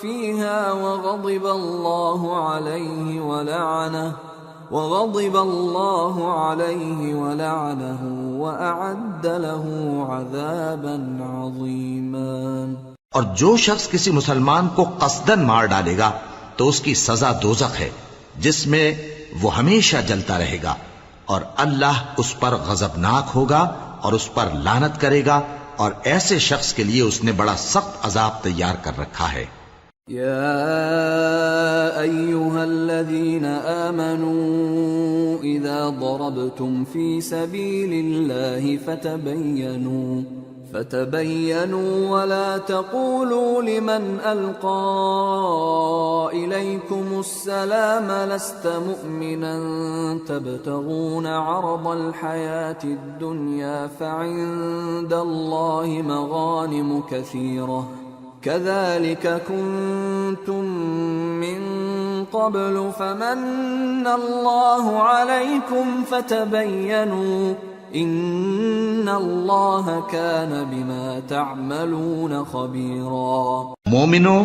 فِيهَا وَغَضِبَ اللَّهُ عَلَيْهِ وَلَعَنَهُ وَأَعَدَّ لَهُ عَذَابًا عَظِيمًا۔ اور جو شخص کسی مسلمان کو قصدن مار ڈالے گا تو اس کی سزا دوزخ ہے جس میں وہ ہمیشہ جلتا رہے گا، اور اللہ اس پر غضبناک ہوگا اور اس پر لعنت کرے گا، اور ایسے شخص کے لیے اس نے بڑا سخت عذاب تیار کر رکھا ہے۔ يا أيها الذين آمنوا إذا ضربتم في سبيل الله فتبينوا ولا تقولوا لمن ألقى إليكم السلام لست مؤمنا تبتغون عرض الحياة الدنيا فعند الله مغانم كثيرة كذلك كنتم من قبل فمن الله عليكم فتبينوا ان اللہ کان بما تعملون خبیرا۔ مومنو،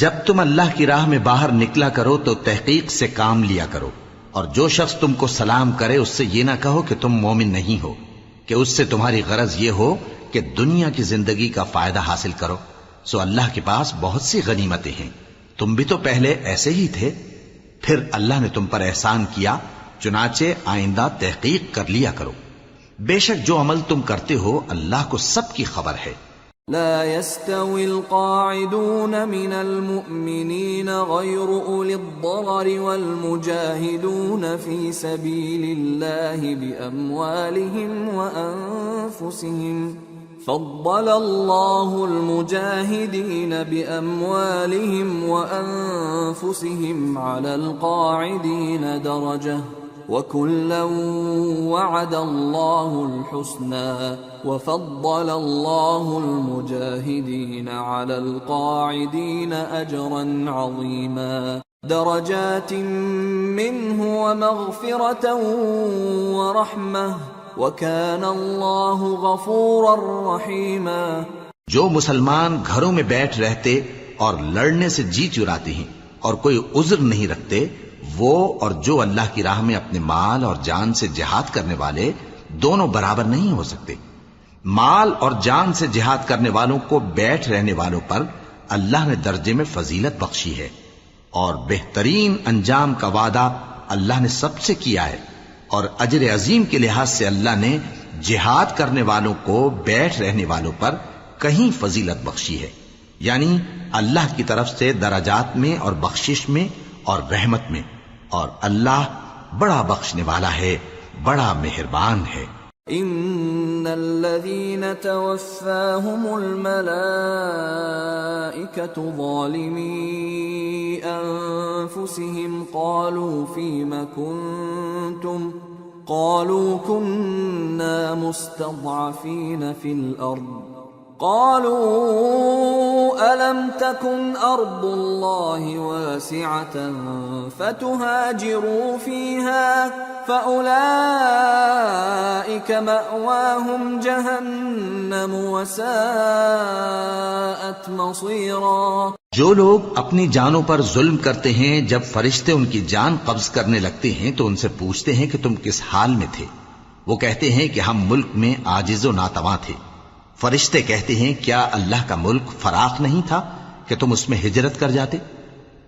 جب تم اللہ کی راہ میں باہر نکلا کرو تو تحقیق سے کام لیا کرو، اور جو شخص تم کو سلام کرے اس سے یہ نہ کہو کہ تم مومن نہیں ہو، کہ اس سے تمہاری غرض یہ ہو کہ دنیا کی زندگی کا فائدہ حاصل کرو۔ سو اللہ کے پاس بہت سی غنیمتیں ہیں، تم بھی تو پہلے ایسے ہی تھے، پھر اللہ نے تم پر احسان کیا، چنانچہ آئندہ تحقیق کر لیا کرو۔ بے شک جو عمل تم کرتے ہو اللہ کو سب کی خبر ہے۔ لا يستوي القاعدون من المؤمنين غير أولي الضرر والمجاهدون في سبيل الله بأموالهم وأنفسهم فضل الله المجاهدين بأموالهم وأنفسهم على القاعدين درجة وَكُلًّا وَعَدَ اللَّهُ الْحُسْنَى وَفَضَّلَ اللَّهُ الْمُجَاهِدِينَ عَلَى الْقَاعِدِينَ أَجْرًا عَظِيمًا دَرَجَاتٍ مِّنْهُ وَمَغْفِرَةً وَرَحْمَةً وَكَانَ اللَّهُ غَفُورًا رَّحِيمًا۔ جو مسلمان گھروں میں بیٹھ رہتے اور لڑنے سے جی چراتے ہیں اور کوئی عذر نہیں رکھتے، وہ اور جو اللہ کی راہ میں اپنے مال اور جان سے جہاد کرنے والے دونوں برابر نہیں ہو سکتے۔ مال اور جان سے جہاد کرنے والوں کو بیٹھ رہنے والوں پر اللہ نے درجے میں فضیلت بخشی ہے، اور بہترین انجام کا وعدہ اللہ نے سب سے کیا ہے، اور اجر عظیم کے لحاظ سے اللہ نے جہاد کرنے والوں کو بیٹھ رہنے والوں پر کہیں فضیلت بخشی ہے، یعنی اللہ کی طرف سے درجات میں اور بخشش میں اور رحمت میں، اور اللہ بڑا بخشنے والا ہے، بڑا مہربان ہے۔ ان الذين توفاهم الملائكة ظالمي انفسهم قالوا فيم كنتم قالوا كنا مستضعفين في الارض قالوا ألم تكن أرض الله واسعة فتهاجروا فيها فأولئك مأواهم جهنم وساءت مصيرا۔ جو لوگ اپنی جانوں پر ظلم کرتے ہیں، جب فرشتے ان کی جان قبض کرنے لگتے ہیں تو ان سے پوچھتے ہیں کہ تم کس حال میں تھے؟ وہ کہتے ہیں کہ ہم ملک میں عاجز و ناتواں تھے۔ فرشتے کہتے ہیں کیا اللہ کا ملک فراخ نہیں تھا کہ تم اس میں ہجرت کر جاتے؟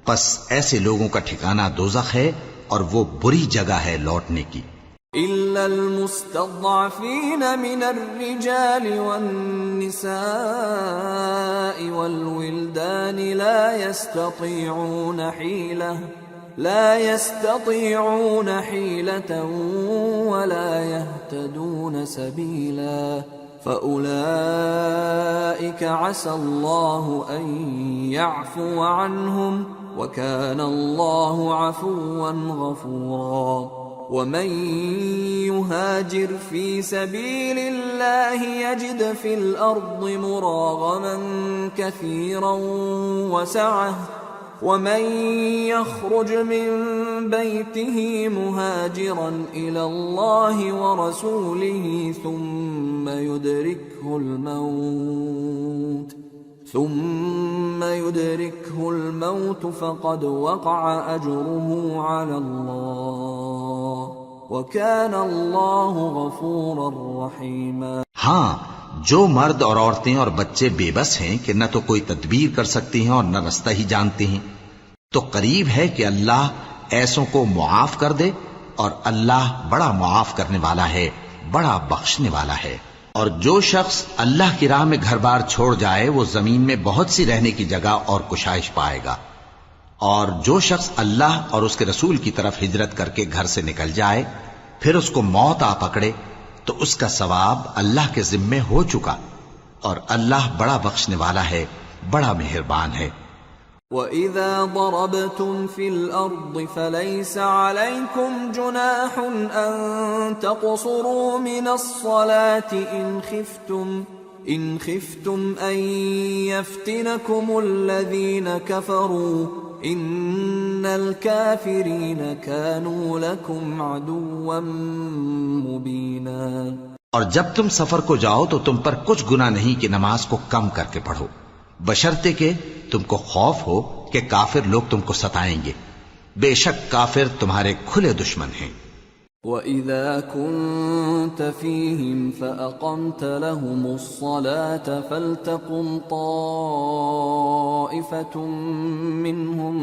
پس ایسے لوگوں کا ٹھکانہ دوزخ ہے، اور وہ بری جگہ ہے لوٹنے کی۔ إلا المستضعفين من الرجال والنساء والولدان لا يستطيعون حيلة ولا يهتدون سبيلا فأولئك عسى الله أن يعفو عنهم وكان الله عفوا غفورا۔ ومن يهاجر في سبيل الله يجد في الأرض مراغما كثيرا وسعة ومن يخرج من بيته مهاجرا إلى الله ورسوله ثم يدركه الموت فقد وقع أجره على الله وكان الله غفورا رحيما۔ ہاں، جو مرد اور عورتیں اور بچے بے بس ہیں کہ نہ تو کوئی تدبیر کر سکتے ہیں اور نہ رستہ ہی جانتے ہیں، تو قریب ہے کہ اللہ ایسوں کو معاف کر دے، اور اللہ بڑا معاف کرنے والا ہے، بڑا بخشنے والا ہے۔ اور جو شخص اللہ کی راہ میں گھر بار چھوڑ جائے وہ زمین میں بہت سی رہنے کی جگہ اور کشائش پائے گا، اور جو شخص اللہ اور اس کے رسول کی طرف ہجرت کر کے گھر سے نکل جائے پھر اس کو موت آ پکڑے تو اس کا ثواب اللہ کے ذمے ہو چکا، اور اللہ بڑا بخشنے والا ہے، بڑا مہربان ہے۔ وَإِذَا ضَرَبْتُمْ فِي الْأَرْضِ فَلَيْسَ عَلَيْكُمْ جُنَاحٌ أَن تَقْصُرُوا مِنَ الصَّلَاةِ إِنْ خِفْتُمْ أَن يَفْتِنَكُمُ الَّذِينَ كَفَرُوا إِنَّ الْكَافِرِينَ كَانُوا لَكُمْ عَدُوًّا مُبِينًا۔ اور جب تم سفر کو جاؤ تو تم پر کچھ گناہ نہیں کہ نماز کو کم کر کے پڑھو، بشرطے کہ تم کو خوف ہو کہ کافر لوگ تم کو ستائیں گے، بے شک کافر تمہارے کھلے دشمن ہیں۔ وَإِذَا كُنْتَ فِيهِمْ فَأَقَمْتَ لَهُمُ الصَّلَاةَ فَلْتَقُمْ طَائِفَةٌ مِّنْهُمْ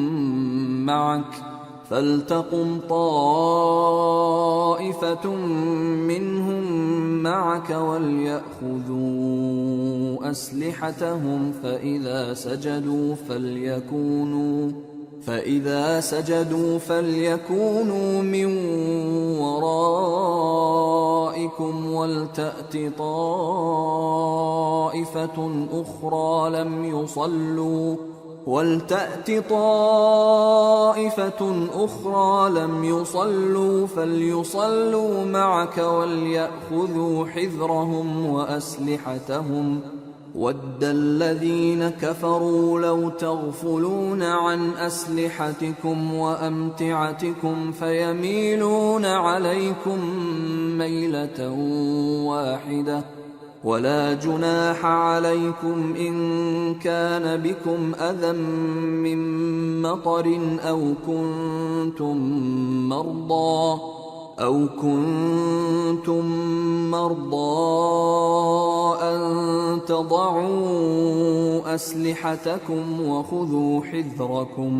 مَعَكَ وَلْيَأْخُذُوا أَسْلِحَتَهُمْ فَإِذَا سَجَدُوا فَلْيَكُونُوا مِنْ وَرَائِكُمْ وَلْتَأْتِ طَائِفَةٌ أُخْرَى لَمْ يُصَلُّوا فَلْيُصَلُّوا مَعَكَ وَلْيَأْخُذُوا حِذْرَهُمْ وَأَسْلِحَتَهُمْ وَدَّ الَّذِينَ كَفَرُوا لَوْ تَغْفُلُونَ عَنْ أَسْلِحَتِكُمْ وَأَمْتِعَتِكُمْ فَيَمِيلُونَ عَلَيْكُمْ مَيْلَةً وَاحِدَةً وَلَا جُنَاحَ عَلَيْكُمْ إِن كَانَ بِكُمْ أَذًى مِّن مَّطَرٍ أَوْ كُنتُم أو كنتم مرضى أن تضعوا أسلحتكم وخذوا حذركم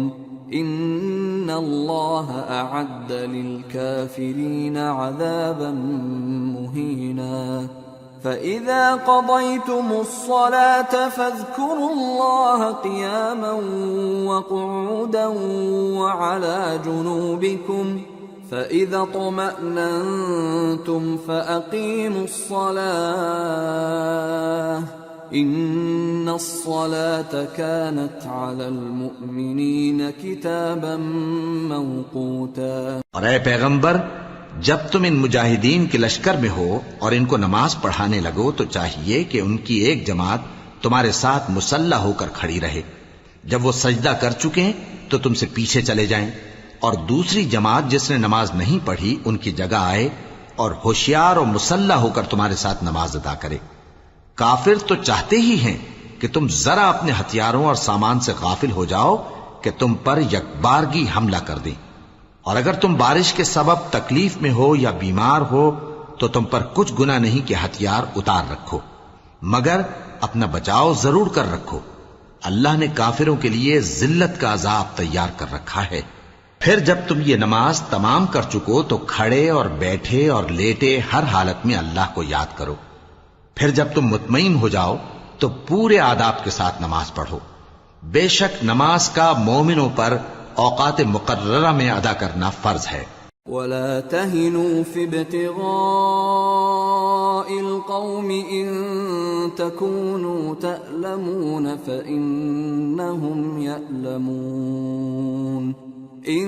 إن الله أعد للكافرين عذابا مهينا فإذا قضيتم الصلاة فاذكروا الله قياما وقعودا وعلى جنوبكم فإذا اطمأننتم فأقيموا الصلاة إن الصلاة كانت على المؤمنين كتابا موقوتا۔ اور اے پیغمبر، جب تم ان مجاہدین کے لشکر میں ہو اور ان کو نماز پڑھانے لگو تو چاہیے کہ ان کی ایک جماعت تمہارے ساتھ مسلح ہو کر کھڑی رہے، جب وہ سجدہ کر چکے تو تم سے پیچھے چلے جائیں، اور دوسری جماعت جس نے نماز نہیں پڑھی ان کی جگہ آئے اور ہوشیار اور مسلح ہو کر تمہارے ساتھ نماز ادا کرے۔ کافر تو چاہتے ہی ہیں کہ تم ذرا اپنے ہتھیاروں اور سامان سے غافل ہو جاؤ کہ تم پر یکبارگی حملہ کر دیں، اور اگر تم بارش کے سبب تکلیف میں ہو یا بیمار ہو تو تم پر کچھ گناہ نہیں کہ ہتھیار اتار رکھو، مگر اپنا بچاؤ ضرور کر رکھو۔ اللہ نے کافروں کے لیے ذلت کا عذاب تیار کر رکھا ہے۔ پھر جب تم یہ نماز تمام کر چکو تو کھڑے اور بیٹھے اور لیٹے ہر حالت میں اللہ کو یاد کرو۔ پھر جب تم مطمئن ہو جاؤ تو پورے آداب کے ساتھ نماز پڑھو۔ بے شک نماز کا مومنوں پر اوقات مقررہ میں ادا کرنا فرض ہے۔ ولا تهنوا في ابتغاء القوم إن تكونوا تألمون فإنهم يألمون إن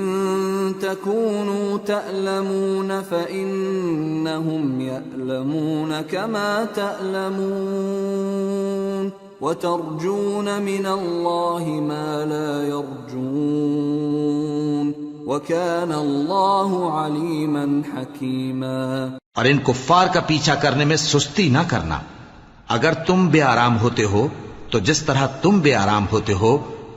تكونوا تألمون فإنهم يألمون كما تألمون وترجون من الله ما لا يرجون وَكَانَ اللَّهُ عَلِيمًا حَكِيمًا۔ اور ان کفار کا پیچھا کرنے میں سستی نہ کرنا۔ اگر تم بے آرام ہوتے ہو تو جس طرح تم بے آرام ہوتے ہو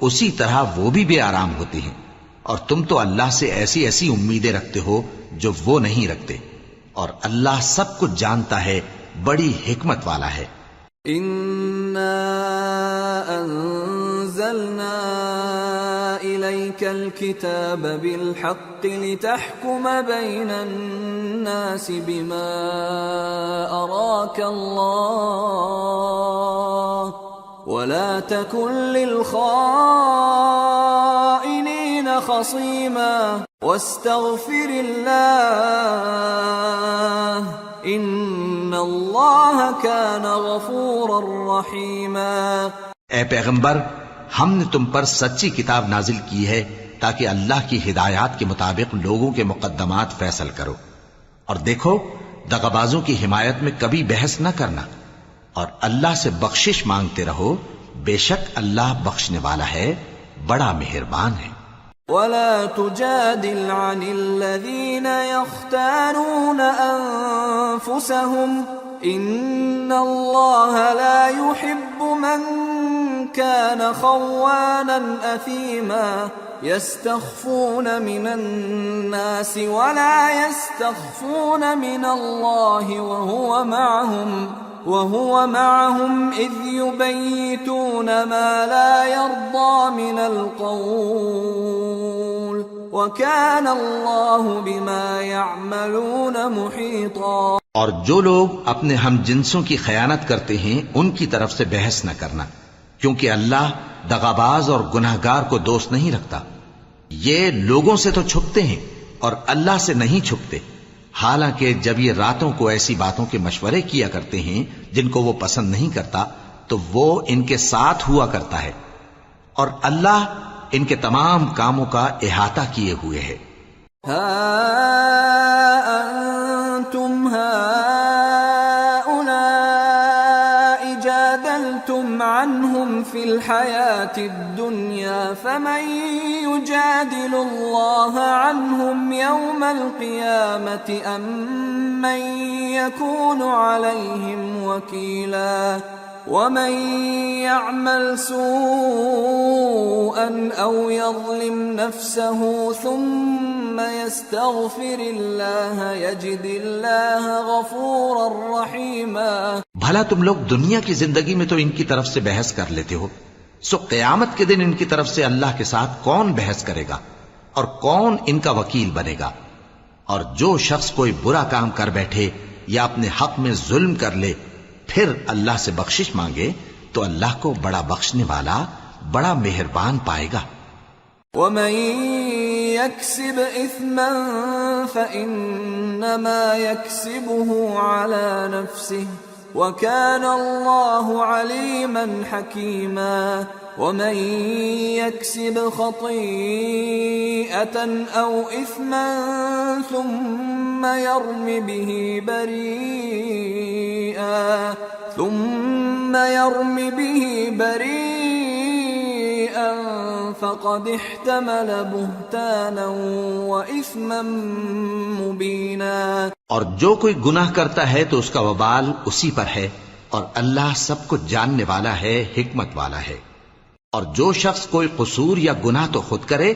اسی طرح وہ بھی بے آرام ہوتے ہیں، اور تم تو اللہ سے ایسی ایسی امیدیں رکھتے ہو جو وہ نہیں رکھتے، اور اللہ سب کچھ جانتا ہے، بڑی حکمت والا ہے۔ إِنَّا أَنزَلْنَا إِلَيْكَ الْكِتَابَ بِالْحَقِّ لِتَحْكُمَ بَيْنَ النَّاسِ بِمَا أَرَاكَ اللَّهُ وَلَا تَكُنْ لِلْخَائِنِينَ خَصِيمًا وَاسْتَغْفِرِ اللَّهَ إِنَّ اللَّهَ كَانَ غَفُورًا رَحِيمًا۔ اے پیغمبر، ہم نے تم پر سچی کتاب نازل کی ہے تاکہ اللہ کی ہدایات کے مطابق لوگوں کے مقدمات فیصل کرو، اور دیکھو دغابازوں کی حمایت میں کبھی بحث نہ کرنا، اور اللہ سے بخشش مانگتے رہو، بے شک اللہ بخشنے والا ہے، بڑا مہربان ہے۔ وَلَا تُجَادِلْ عَنِ الَّذِينَ يَخْتَانُونَ أَنفُسَهُمْ إِنَّ اللَّهَ لَا يُحِبُّ مَنْ كَانَ خَوَّانًا أَثِيمًا يَسْتَخْفُونَ مِنَ النَّاسِ وَلَا يَسْتَخْفُونَ مِنَ اللَّهِ وَهُوَ مَعَهُمْ إِذْ يُبَيِّتُونَ مَا لَا يَرْضَى مِنَ الْقَوْلِ وَكَانَ اللَّهُ بِمَا يَعْمَلُونَ مُحِيطًا۔ اور جو لوگ اپنے ہم جنسوں کی خیانت کرتے ہیں ان کی طرف سے بحث نہ کرنا، کیونکہ اللہ دغاباز اور گناہگار کو دوست نہیں رکھتا۔ یہ لوگوں سے تو چھپتے ہیں اور اللہ سے نہیں چھپتے، حالانکہ جب یہ راتوں کو ایسی باتوں کے مشورے کیا کرتے ہیں جن کو وہ پسند نہیں کرتا تو وہ ان کے ساتھ ہوا کرتا ہے، اور اللہ ان کے تمام کاموں کا احاطہ کیے ہوئے ہے۔ ہا انتم هؤلاء جادلتم عنهم في الحياة الدنيا فمن يجادل الله عنهم يوم القيامة أم من يكون عليهم وكيلا ومن يعمل سوءا أو يظلم نفسه ثم يستغفر الله يجد الله غفورا رحيما. بھلا تم لوگ دنیا کی زندگی میں تو ان کی طرف سے بحث کر لیتے ہو، سو قیامت کے دن ان کی طرف سے اللہ کے ساتھ کون بحث کرے گا اور کون ان کا وکیل بنے گا؟ اور جو شخص کوئی برا کام کر بیٹھے یا اپنے حق میں ظلم کر لے پھر اللہ سے بخشش مانگے تو اللہ کو بڑا بخشنے والا، بڑا مہربان پائے گا. ومن يكسب إثما فإنما يكسبه على نفسه وكان الله عليما حكيما. ومن يكسب خطيئة أو إثما ثم يرم به بريئا فقد احتمل بهتانا وإثما مبينا. اور جو کوئی گناہ کرتا ہے تو اس کا وبال اسی پر ہے، اور اللہ سب کچھ جاننے والا ہے، حکمت والا ہے. اور جو شخص کوئی قصور یا گناہ تو خود کرے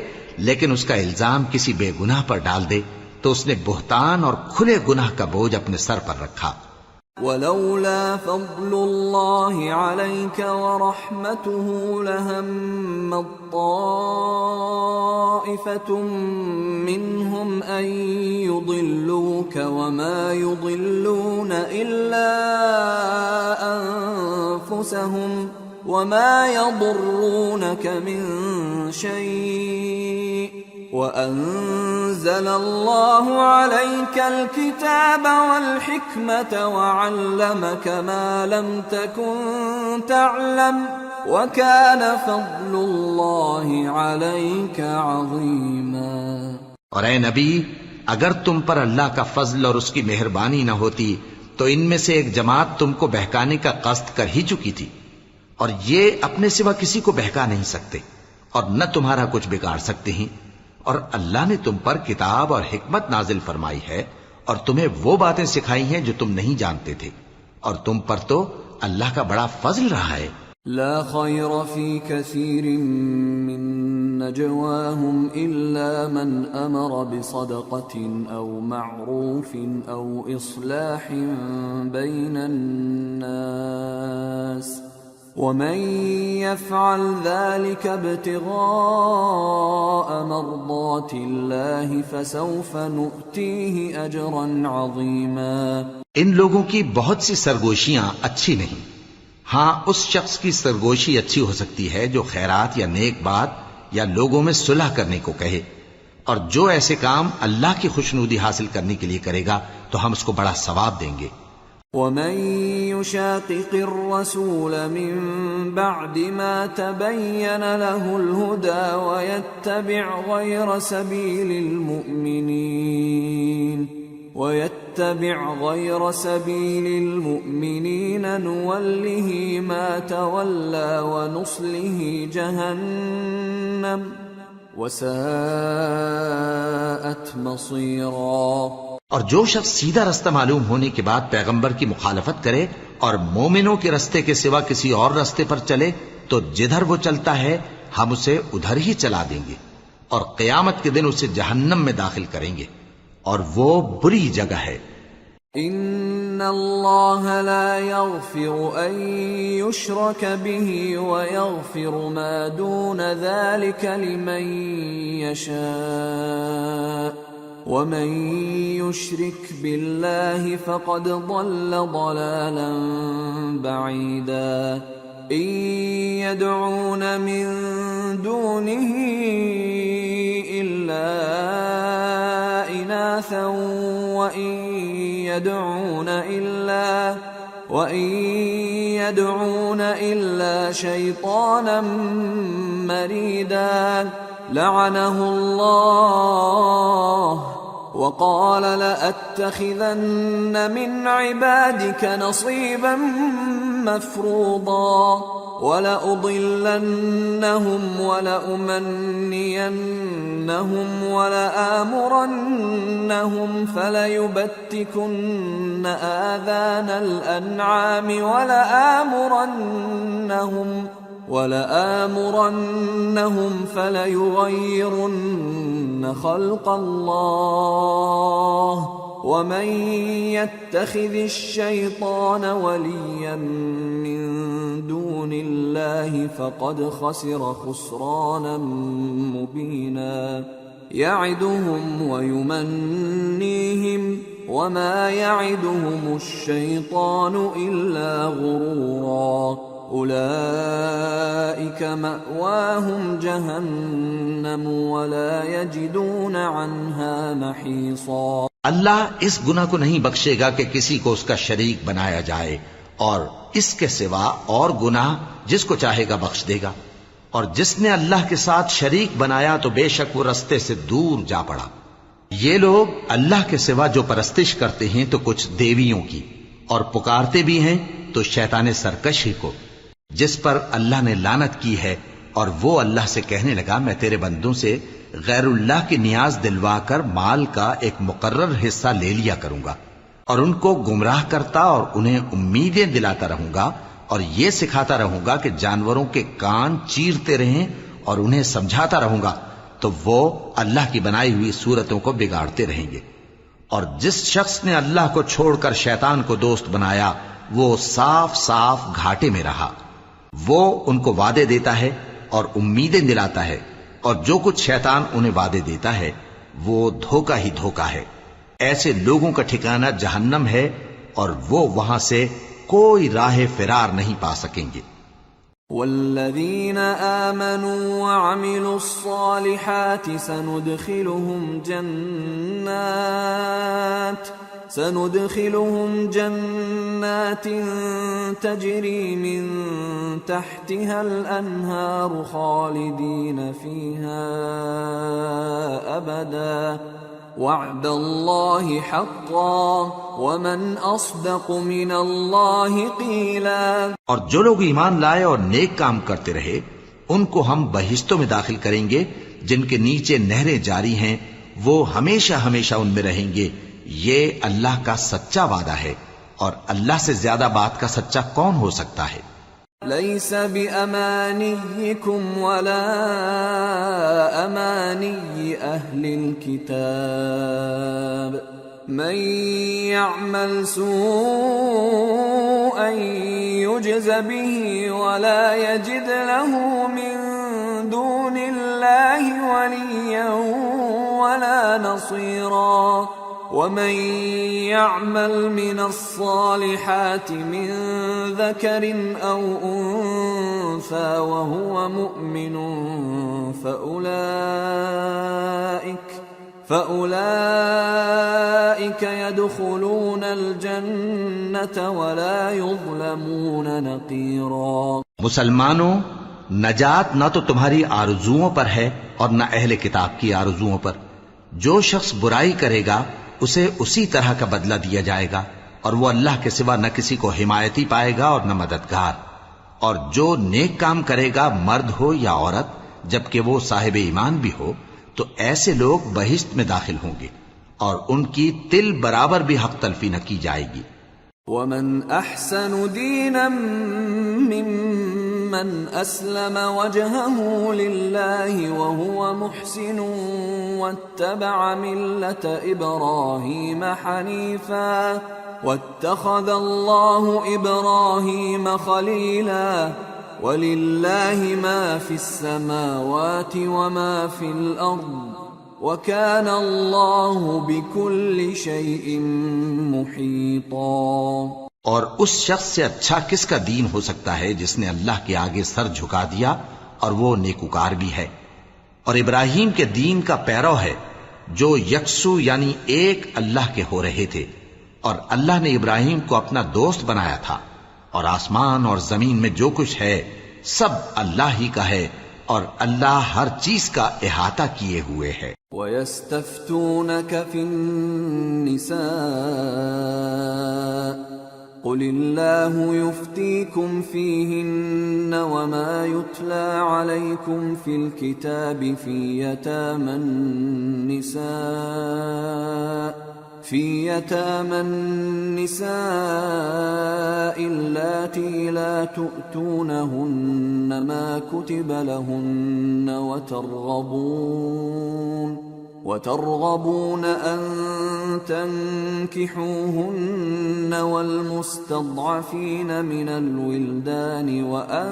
لیکن اس کا الزام کسی بے گناہ پر ڈال دے تو اس نے بہتان اور کھلے گناہ کا بوجھ اپنے سر پر رکھا. ولولا فضل الله عليك ورحمته لهم طائفة منهم أن يضلوك وما يضلون إلا أنفسهم وما يضرونك من شيء وأنزل الله عليك الكتاب والحكمة وعلمك ما لم تكن تعلم وكان فضل الله عليك عظيما. اور اے نبی، اگر تم پر اللہ کا فضل اور اس کی مہربانی نہ ہوتی تو ان میں سے ایک جماعت تم کو بہکانے کا قصد کر ہی چکی تھی، اور یہ اپنے سوا کسی کو بہکا نہیں سکتے اور نہ تمہارا کچھ بگاڑ سکتے ہیں. اور اللہ نے تم پر کتاب اور حکمت نازل فرمائی ہے اور تمہیں وہ باتیں سکھائی ہیں جو تم نہیں جانتے تھے، اور تم پر تو اللہ کا بڑا فضل رہا ہے. لا خير في كثير من نجواهم إلا من أمر بصدقة أو معروف أو إصلاح بين الناس ومن يفعل ذلك ابتغاء مرضات الله فسوف نؤتيه أجرا عظيما. ان لوگوں کی بہت سی سرگوشیاں اچھی نہیں، ہاں اس شخص کی سرگوشی اچھی ہو سکتی ہے جو خیرات یا نیک بات یا لوگوں میں صلح کرنے کو کہے، اور جو ایسے کام اللہ کی خوشنودی حاصل کرنے کے لیے کرے گا تو ہم اس کو بڑا ثواب دیں گے. ومن يشاقق الرسول من بعد ما تبين له الهدى ويتبع غير سبيل المؤمنين نوله ما تولى ونصله جهنم وساءت مصيرا. اور جو شخص سیدھا رستہ معلوم ہونے کے بعد پیغمبر کی مخالفت کرے اور مومنوں کے رستے کے سوا کسی اور رستے پر چلے تو جدھر وہ چلتا ہے ہم اسے ادھر ہی چلا دیں گے، اور قیامت کے دن اسے جہنم میں داخل کریں گے، اور وہ بری جگہ ہے. ان اللہ لا يغفر ان يشرك به ويغفر ما دون ذلك لمن يشاء ومن يشرك بالله فقد ضل ضلالا بعيدا. ان يدعون من دونه الا اناثا وان يدعون الا شيطانا مريدا. لعنه الله وقال لأتخذن من عبادك نصيبا مفروضا. وَلَأُضِلَّنَّهُمْ وَلَأُمَنِّيَنَّهُمْ وَلَآمُرَنَّهُمْ فَلَيُبَتِّكُنَّ آذَانَ الْأَنْعَامِ وَلَآمُرَنَّهُمْ فَلَيُغَيِّرُنَّ خَلْقَ اللَّهِ وَمَن يَتَّخِذِ الشَّيْطَانَ وَلِيًّا مِّن دُونِ اللَّهِ فَقَدْ خَسِرَ خُسْرَانًا مُّبِينًا يَعِدُهُمْ وَيُمَنِّيهِمْ وَمَا يَعِدُهُمُ الشَّيْطَانُ إِلَّا غُرُورًا أُولَئِكَ مَأْوَاهُمْ جَهَنَّمُ وَلَا يَجِدُونَ عَنْهَا مَحِيصًا۔ اللہ اس گناہ کو نہیں بخشے گا کہ کسی کو اس کا شریک بنایا جائے، اور اس کے سوا اور گناہ جس کو چاہے گا بخش دے گا، اور جس نے اللہ کے ساتھ شریک بنایا تو بے شک وہ رستے سے دور جا پڑا۔ یہ لوگ اللہ کے سوا جو پرستش کرتے ہیں تو کچھ دیویوں کی، اور پکارتے بھی ہیں تو شیطان سرکش ہی کو، جس پر اللہ نے لعنت کی ہے، اور وہ اللہ سے کہنے لگا میں تیرے بندوں سے غیر اللہ کی نیاز دلوا کر مال کا ایک مقرر حصہ لے لیا کروں گا، اور ان کو گمراہ کرتا اور انہیں امیدیں دلاتا رہوں گا، اور یہ سکھاتا رہوں گا کہ جانوروں کے کان چیرتے رہیں، اور انہیں سمجھاتا رہوں گا تو وہ اللہ کی بنائی ہوئی صورتوں کو بگاڑتے رہیں گے۔ اور جس شخص نے اللہ کو چھوڑ کر شیطان کو دوست بنایا وہ صاف صاف گھاٹے میں رہا۔ وہ ان کو وعدے دیتا ہے اور امیدیں دلاتا ہے، اور جو کچھ شیطان انہیں وعدے دیتا ہے وہ دھوکہ ہی دھوکہ ہے۔ ایسے لوگوں کا ٹھکانہ جہنم ہے، اور وہ وہاں سے کوئی راہ فرار نہیں پا سکیں گے۔ والذین آمنوا وعملوا الصالحات سندخلهم جنات تجری من تحتها الانہار خالدین فیہا ابدا وعد اللہ حقا ومن اصدق من اللہ قیلا۔ اور جو لوگ ایمان لائے اور نیک کام کرتے رہے ان کو ہم بہشتوں میں داخل کریں گے جن کے نیچے نہریں جاری ہیں، وہ ہمیشہ ہمیشہ ان میں رہیں گے۔ یہ اللہ کا سچا وعدہ ہے، اور اللہ سے زیادہ بات کا سچا کون ہو سکتا ہے؟ لیس بأمانیکم ولا امانی اہل الكتاب من يعمل سوءا يجز به ولا يجد له من دون الله وليا ولا نصيرا ومن يعمل من الصالحات من ذكر أو أنثى وهو مؤمن فأولئك يدخلون الجنة ولا يظلمون نقيرا۔ مسلمانوں، نجات نہ تو تمہاری آرزوؤں پر ہے اور نہ اہل کتاب کی آرزوؤں پر۔ جو شخص برائی کرے گا اسے اسی طرح کا بدلہ دیا جائے گا، اور وہ اللہ کے سوا نہ کسی کو حمایتی پائے گا اور نہ مددگار۔ اور جو نیک کام کرے گا مرد ہو یا عورت جبکہ وہ صاحب ایمان بھی ہو تو ایسے لوگ بہشت میں داخل ہوں گے، اور ان کی تل برابر بھی حق تلفی نہ کی جائے گی۔ ومن احسن دینا ممن اسلم وجهه لله وهو محسن واتبع ملة ابراهيم حنيفا واتخذ الله ابراهيم خليلا ولله ما في السماوات وما في الارض وَكَانَ اللَّهُ بِكُلِّ شَيْءٍ مُحِيطًا۔ اور اس شخص سے اچھا کس کا دین ہو سکتا ہے جس نے اللہ کے آگے سر جھکا دیا اور وہ نیکوکار بھی ہے، اور ابراہیم کے دین کا پیرو ہے جو یکسو یعنی ایک اللہ کے ہو رہے تھے، اور اللہ نے ابراہیم کو اپنا دوست بنایا تھا، اور آسمان اور زمین میں جو کچھ ہے سب اللہ ہی کا ہے، اور اللہ ہر چیز کا احاطہ کیے ہوئے ہے۔ وَيَسْتَفْتُونَكَ فِي النِّسَاءِ قل الله يفتيكم فيهن وما يتلى عليكم في الكتاب في يتامى النساء اللاتي لا تؤتونهن ما كتب لهن وترغبون أن تنكحوهن والمستضعفين من الولدان وأن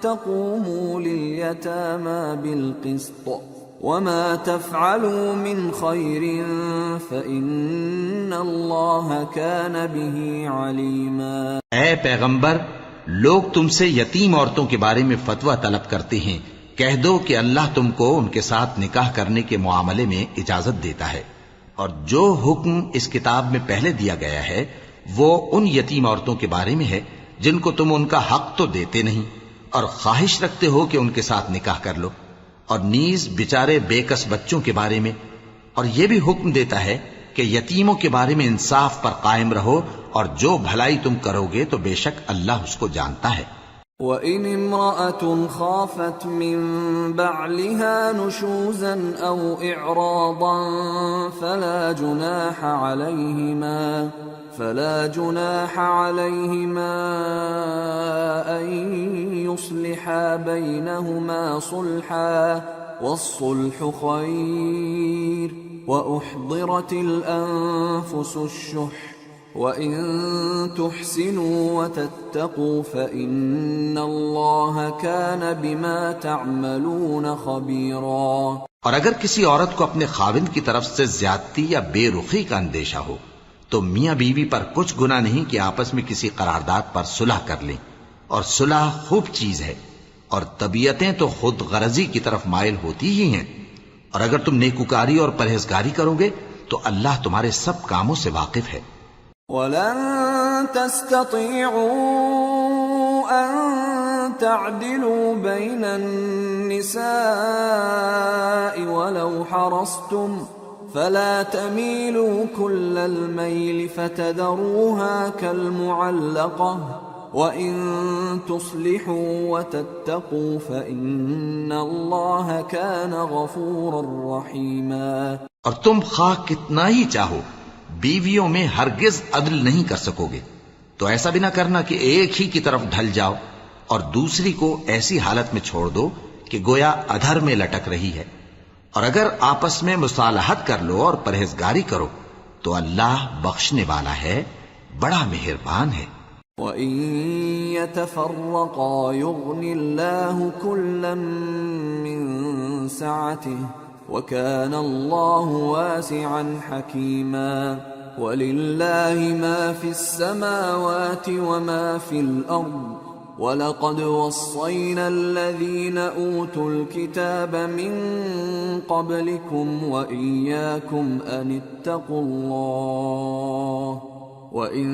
تقوموا لليتامى بالقسط وما تفعلوا من خير فإن الله كان به عليما. اے پیغمبر، لوگ تم سے یتیم عورتوں کے بارے میں فتویٰ طلب کرتے ہیں. کہہ دو کہ اللہ تم کو ان کے ساتھ نکاح کرنے کے معاملے میں اجازت دیتا ہے، اور جو حکم اس کتاب میں پہلے دیا گیا ہے وہ ان یتیم عورتوں کے بارے میں ہے جن کو تم ان کا حق تو دیتے نہیں اور خواہش رکھتے ہو کہ ان کے ساتھ نکاح کر لو، اور نیز بیچارے بے کس بچوں کے بارے میں، اور یہ بھی حکم دیتا ہے کہ یتیموں کے بارے میں انصاف پر قائم رہو، اور جو بھلائی تم کرو گے تو بے شک اللہ اس کو جانتا ہے. وَإِنِ امْرَأَةٌ خَافَتْ مِنْ بَعْلِهَا نُشُوزًا أَوْ إِعْرَاضًا فَلَا جُنَاحَ عَلَيْهِمَا أَنْ يُصْلِحَا بَيْنَهُمَا صُلْحًا وَالصُّلْحُ خَيْرٌ وَأُحْضِرَتِ الْأَنفُسُ الشُّحَّ وَإِن تُحْسِنُوا وَتَتَّقُوا فَإِنَّ اللَّهَ كَانَ بِمَا تَعْمَلُونَ خَبِيرًا. اور اگر کسی عورت کو اپنے خاوند کی طرف سے زیادتی یا بے رخی کا اندیشہ ہو تو میاں بیوی پر کچھ گناہ نہیں کہ آپس میں کسی قرارداد پر صلح کر لیں، اور صلح خوب چیز ہے، اور طبیعتیں تو خود غرضی کی طرف مائل ہوتی ہی ہیں، اور اگر تم نیکوکاری اور پرہیزگاری کرو گے تو اللہ تمہارے سب کاموں سے واقف ہے. وَلَن تَسْتَطِيعُوا أَن تَعْدِلُوا بَيْنَ النِّسَاءِ وَلَوْ حَرَصْتُمْ فَلَا تَمِيلُوا كُلَّ الْمَيْلِ فَتَذَرُوهَا كَالْمُعَلَّقَةِ وَإِن تُصْلِحُوا وَتَتَّقُوا فَإِنَّ اللَّهَ كَانَ غَفُورًا رَّحِيمًا. اور تم خواہ کتنا ہی چاہو بیویوں میں ہرگز عدل نہیں کر سکو گے، تو ایسا بھی نہ کرنا کہ ایک ہی کی طرف ڈھل جاؤ اور دوسری کو ایسی حالت میں چھوڑ دو کہ گویا ادھر میں لٹک رہی ہے. اور اگر آپس میں مصالحت کر لو اور پرہیزگاری کرو تو اللہ بخشنے والا ہے، بڑا مہربان ہے. وَإِن يَتَفَرَّقَا يُغْنِ اللَّهُ كُلًّا مِّن سَعَتِهِ وَكَانَ اللَّهُ وَاسِعًا حَكِيمًا. وَلِلَّهِ مَا فِي السَّمَاوَاتِ وَمَا فِي الْأَرْضِ وَلَقَدْ وَصَّيْنَا الَّذِينَ أُوتُوا الْكِتَابَ مِنْ قَبْلِكُمْ وَإِيَّاكُمْ أَنِ اتَّقُوا اللَّهَ وَإِن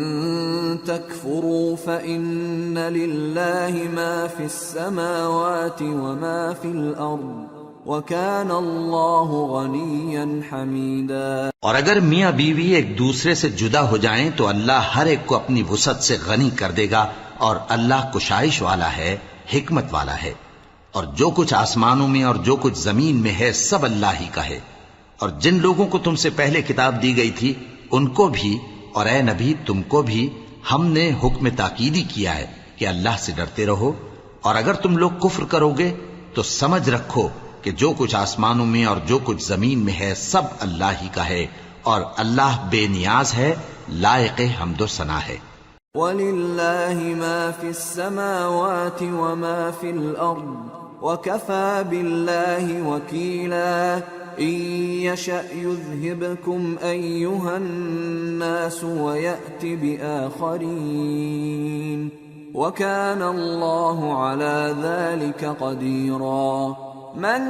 تَكْفُرُوا فَإِنَّ لِلَّهِ مَا فِي السَّمَاوَاتِ وَمَا فِي الْأَرْضِ وَكَانَ اللَّهُ غَنِيًّا حَمِيدًا. اور اگر میاں بیوی ایک دوسرے سے جدا ہو جائیں تو اللہ ہر ایک کو اپنی وسعت سے غنی کر دے گا، اور اللہ کشائش والا ہے، حکمت والا ہے. اور جو کچھ آسمانوں میں اور جو کچھ زمین میں ہے سب اللہ ہی کا ہے. اور جن لوگوں کو تم سے پہلے کتاب دی گئی تھی ان کو بھی اور اے نبی تم کو بھی ہم نے حکم تاکیدی کیا ہے کہ اللہ سے ڈرتے رہو، اور اگر تم لوگ کفر کرو گے تو سمجھ رکھو کہ جو کچھ آسمانوں میں اور جو کچھ زمین میں ہے سب اللہ ہی کا ہے، اور اللہ بے نیاز ہے، لائق حمد و ثنا ہے. وَلِلَّهِ مَا فِي السَّمَاوَاتِ وَمَا فِي الْأَرْضِ وَكَفَى بِاللَّهِ وَكِيلًا. إِن يَشَأْ يُذْهِبْكُمْ أَيُّهَا النَّاسُ وَيَأْتِ بِآخَرِينَ وَكَانَ اللَّهُ عَلَى ذَلِكَ قَدِيرًا. من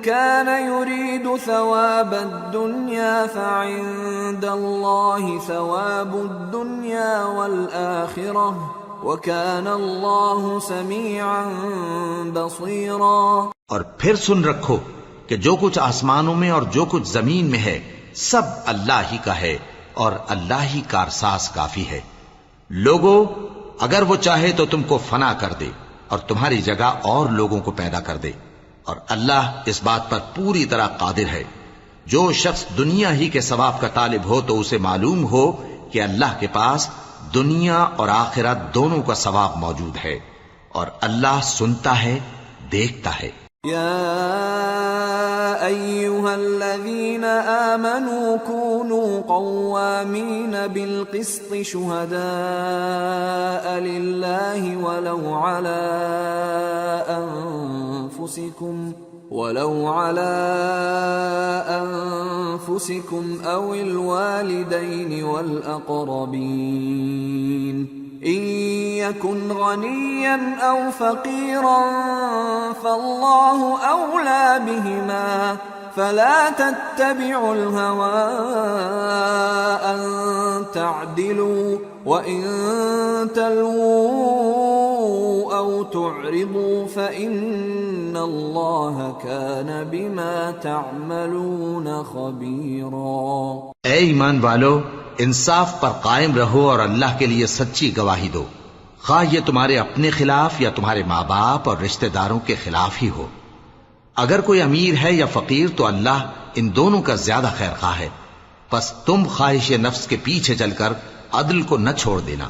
كان يريد ثواب الدنيا فعند الله ثواب الدنيا والآخرة وكان الله سميعا بصيرا. اور پھر سن رکھو کہ جو کچھ آسمانوں میں اور جو کچھ زمین میں ہے سب اللہ ہی کا ہے، اور اللہ ہی کارساز کافی ہے. لوگو اگر وہ چاہے تو تم کو فنا کر دے اور تمہاری جگہ اور لوگوں کو پیدا کر دے، اور اللہ اس بات پر پوری طرح قادر ہے۔ جو شخص دنیا ہی کے ثواب کا طالب ہو تو اسے معلوم ہو کہ اللہ کے پاس دنیا اور آخرت دونوں کا ثواب موجود ہے، اور اللہ سنتا ہے، دیکھتا ہے۔ يا أيها الذين آمنوا كونوا قوامين بالقسط شهداء لله ولو على أنفسكم أو الوالدين والأقربين إن يكن غنيا أو فقيرا فالله أولى بهما فلا تتبعوا الهوى أن تعدلوا وإن تلووا أو تعرضوا فإن الله كان بما تعملون خبيرا۔ اے ایمان والو، انصاف پر قائم رہو اور اللہ کے لیے سچی گواہی دو، خواہ یہ تمہارے اپنے خلاف یا تمہارے ماں باپ اور رشتہ داروں کے خلاف ہی ہو۔ اگر کوئی امیر ہے یا فقیر تو اللہ ان دونوں کا زیادہ خیر خواہ ہے، پس تم خواہش نفس کے پیچھے چل کر عدل کو نہ چھوڑ دینا۔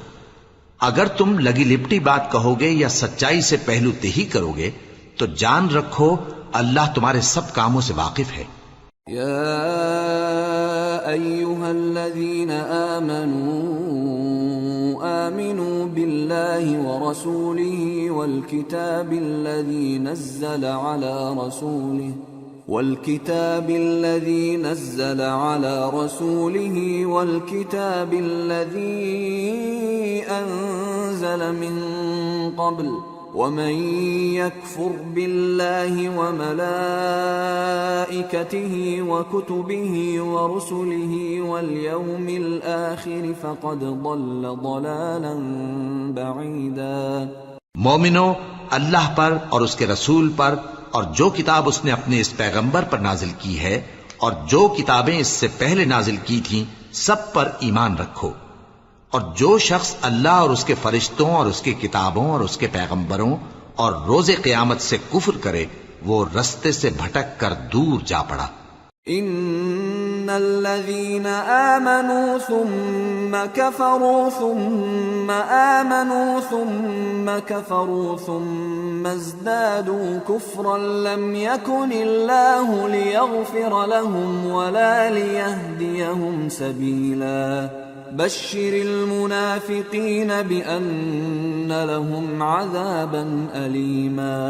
اگر تم لگی لپٹی بات کہو گے یا سچائی سے پہلو تہی کرو گے تو جان رکھو اللہ تمہارے سب کاموں سے واقف ہے۔ يا أيها الذين آمنوا بالله ورسوله والكتاب الذي نزل على رسوله والكتاب الذي أنزل من قبل ومن يكفر بالله وملائكته وكتبه ورسله واليوم الآخر فقد ضل ضلالا بعيدا۔ مومنو، اللہ پر اور اس کے رسول پر اور جو کتاب اس نے اپنے اس پیغمبر پر نازل کی ہے اور جو کتابیں اس سے پہلے نازل کی تھیں سب پر ایمان رکھو، اور جو شخص اللہ اور اس کے فرشتوں اور اس کی کتابوں اور اس کے پیغمبروں اور روز قیامت سے کفر کرے وہ رستے سے بھٹک کر دور جا پڑا۔ ان الذين آمنوا ثم كفروا ثم آمنوا ثم كفروا ثم ازدادوا كفرا لم يكن الله ليغفر لهم ولا ليهديهم سبيلا بشر المنافقين بأن لهم عذابا أليما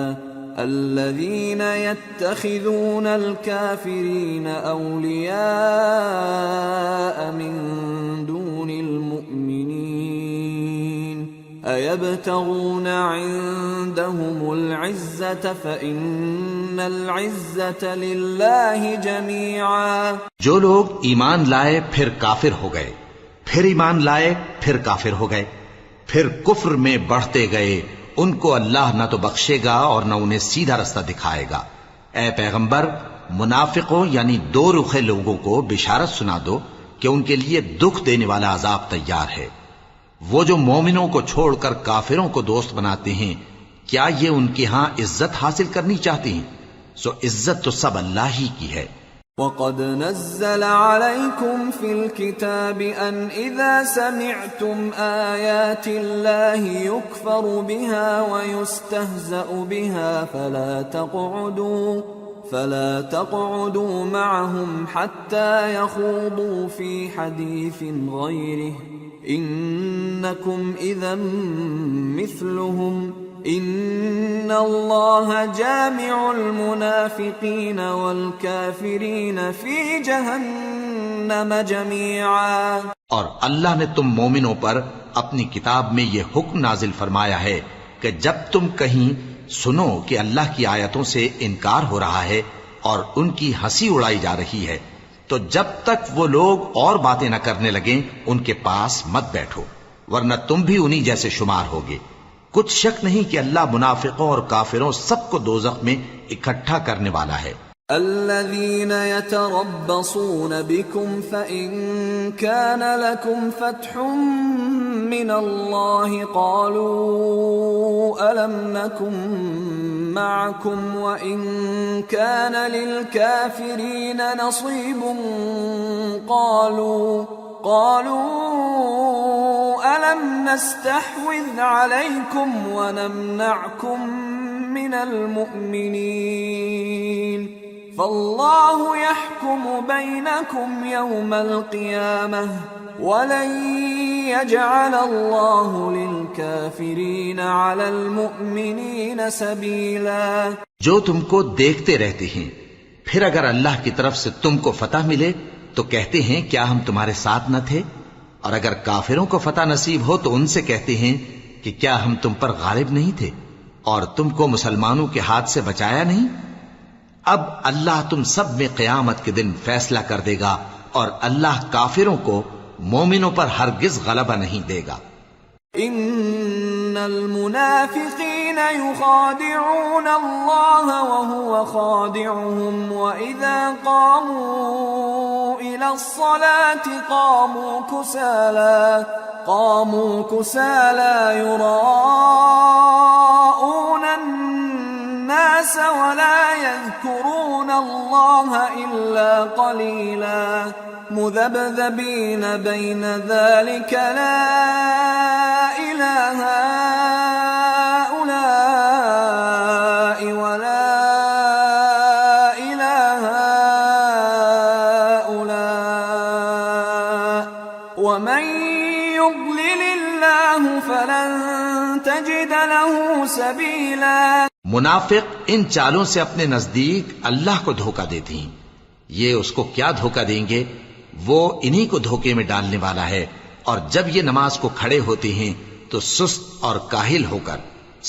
الذين يتخذون الكافرين أولياء من دون المؤمنين أيبتغون عندهم العزة فإن العزة لله جميعا۔ جو لوگ ایمان لائے پھر کافر ہو گئے، پھر ایمان لائے پھر کافر ہو گئے، پھر کفر میں بڑھتے گئے، ان کو اللہ نہ تو بخشے گا اور نہ انہیں سیدھا رستہ دکھائے گا۔ اے پیغمبر، منافقوں یعنی دو رخے لوگوں کو بشارت سنا دو کہ ان کے لیے دکھ دینے والا عذاب تیار ہے۔ وہ جو مومنوں کو چھوڑ کر کافروں کو دوست بناتے ہیں، کیا یہ ان کے ہاں عزت حاصل کرنی چاہتے ہیں؟ سو عزت تو سب اللہ ہی کی ہے۔ وَقَدْ نَزَّلَ عَلَيْكُمْ فِي الْكِتَابِ أَنْ إِذَا سَمِعْتُمْ آيَاتِ اللَّهِ يُكْفَرُ بِهَا وَيُسْتَهْزَأُ بِهَا فَلَا تَقْعُدُوا مَعَهُمْ حَتَّى يَخُوضُوا فِي حَدِيثٍ غَيْرِهِ إِنَّكُمْ إِذًا مِثْلُهُمْ ان اللہ جامع المنافقین والکافرین فی جہنم جميعا۔ اور اللہ نے تم مومنوں پر اپنی کتاب میں یہ حکم نازل فرمایا ہے کہ جب تم کہیں سنو کہ اللہ کی آیتوں سے انکار ہو رہا ہے اور ان کی ہنسی اڑائی جا رہی ہے تو جب تک وہ لوگ اور باتیں نہ کرنے لگیں ان کے پاس مت بیٹھو، ورنہ تم بھی انہی جیسے شمار ہوگے۔ کچھ شک نہیں کہ اللہ منافقوں اور کافروں سب کو دوزخ میں اکٹھا کرنے والا ہے۔ الذين يتربصون بكم فإن كان لكم فتح من الله قالوا ألم نكن معكم وإن كان للكافرين نصيب قالوا ألم نستحوذ عليكم ونمنعكم من المؤمنين فالله يحكم بينكم يوم القيامة ولن يجعل الله للكافرين على المؤمنين سبيلا. جو تم کو دیکھتے رہتے ہیں پھر اگر اللہ کی طرف سے تم کو فتح ملے تو کہتے ہیں کیا ہم تمہارے ساتھ نہ تھے، اور اگر کافروں کو فتح نصیب ہو تو ان سے کہتے ہیں کہ کیا ہم تم پر غالب نہیں تھے اور تم کو مسلمانوں کے ہاتھ سے بچایا نہیں. اب اللہ تم سب میں قیامت کے دن فیصلہ کر دے گا اور اللہ کافروں کو مومنوں پر ہرگز غلبہ نہیں دے گا. ان المنافقین یخادعون اللہ وهو خادعهم واذا قاموا الى الصلاة قاموا كسالى يراءون الناس ولا يذكرون الله إلا قليلا مذبذبين بين ذلك لا إله هؤلاء ولا إله هؤلاء ومن يضلل الله فلن تجد له سبيلا. منافق ان چالوں سے اپنے نزدیک اللہ کو دھوکہ دیتی ہیں. یہ اس کو کیا دھوکہ دیں گے، وہ انہی کو دھوکے میں ڈالنے والا ہے. اور جب یہ نماز کو کھڑے ہوتے ہیں تو سست اور کاہل ہو کر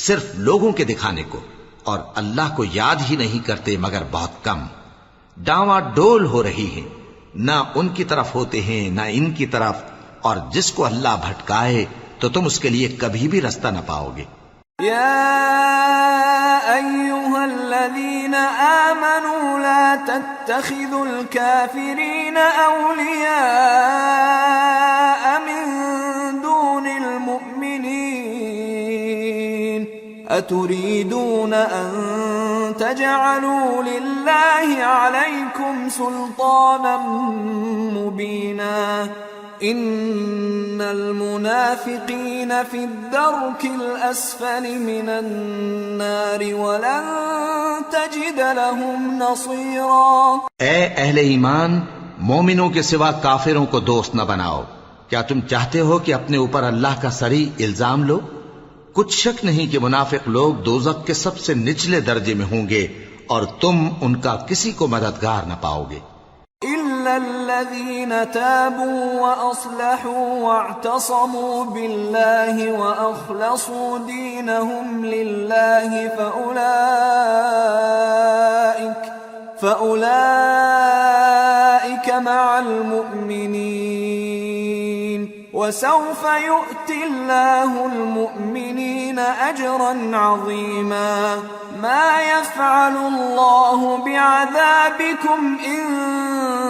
صرف لوگوں کے دکھانے کو اور اللہ کو یاد ہی نہیں کرتے مگر بہت کم. ڈاواں ڈول ہو رہی ہیں، نہ ان کی طرف ہوتے ہیں نہ ان کی طرف، اور جس کو اللہ بھٹکائے تو تم اس کے لیے کبھی بھی رستہ نہ پاؤ گے. أيها الذين آمنوا لا تتخذوا الكافرين أولياء من دون المؤمنين أتريدون أن تجعلوا لله عليكم سلطانا مبينا ان المنافقین فی الدرک الاسفل من النار ولن تجد لهم نصیرا. اے اہل ایمان، مومنوں کے سوا کافروں کو دوست نہ بناؤ. کیا تم چاہتے ہو کہ اپنے اوپر اللہ کا صریح الزام لو؟ کچھ شک نہیں کہ منافق لوگ دوزخ کے سب سے نچلے درجے میں ہوں گے اور تم ان کا کسی کو مددگار نہ پاؤ گے. إلا الذين تابوا وأصلحوا واعتصموا بالله وأخلصوا دينهم لله فأولئك مع المؤمنين وسوف يؤتي الله المؤمنين أجرا عظيما. ما يفعل الله بعذابكم إن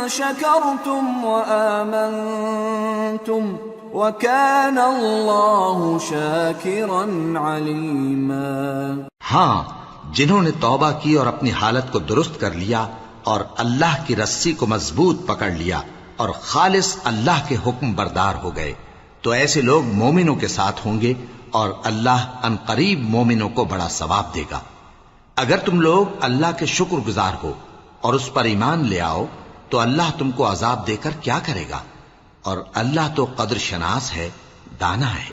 شكرتم وآمنتم وكان الله شاكرا عليما. ہاں، جنہوں نے توبہ کی اور اپنی حالت کو درست کر لیا اور اللہ کی رسی کو مضبوط پکڑ لیا اور خالص اللہ کے حکم بردار ہو گئے تو ایسے لوگ مومنوں کے ساتھ ہوں گے اور اللہ عنقریب مومنوں کو بڑا ثواب دے گا. اگر تم لوگ اللہ کے شکر گزار ہو اور اس پر ایمان لے آؤ تو اللہ تم کو عذاب دے کر کیا کرے گا، اور اللہ تو قدر شناس ہے، دانا ہے.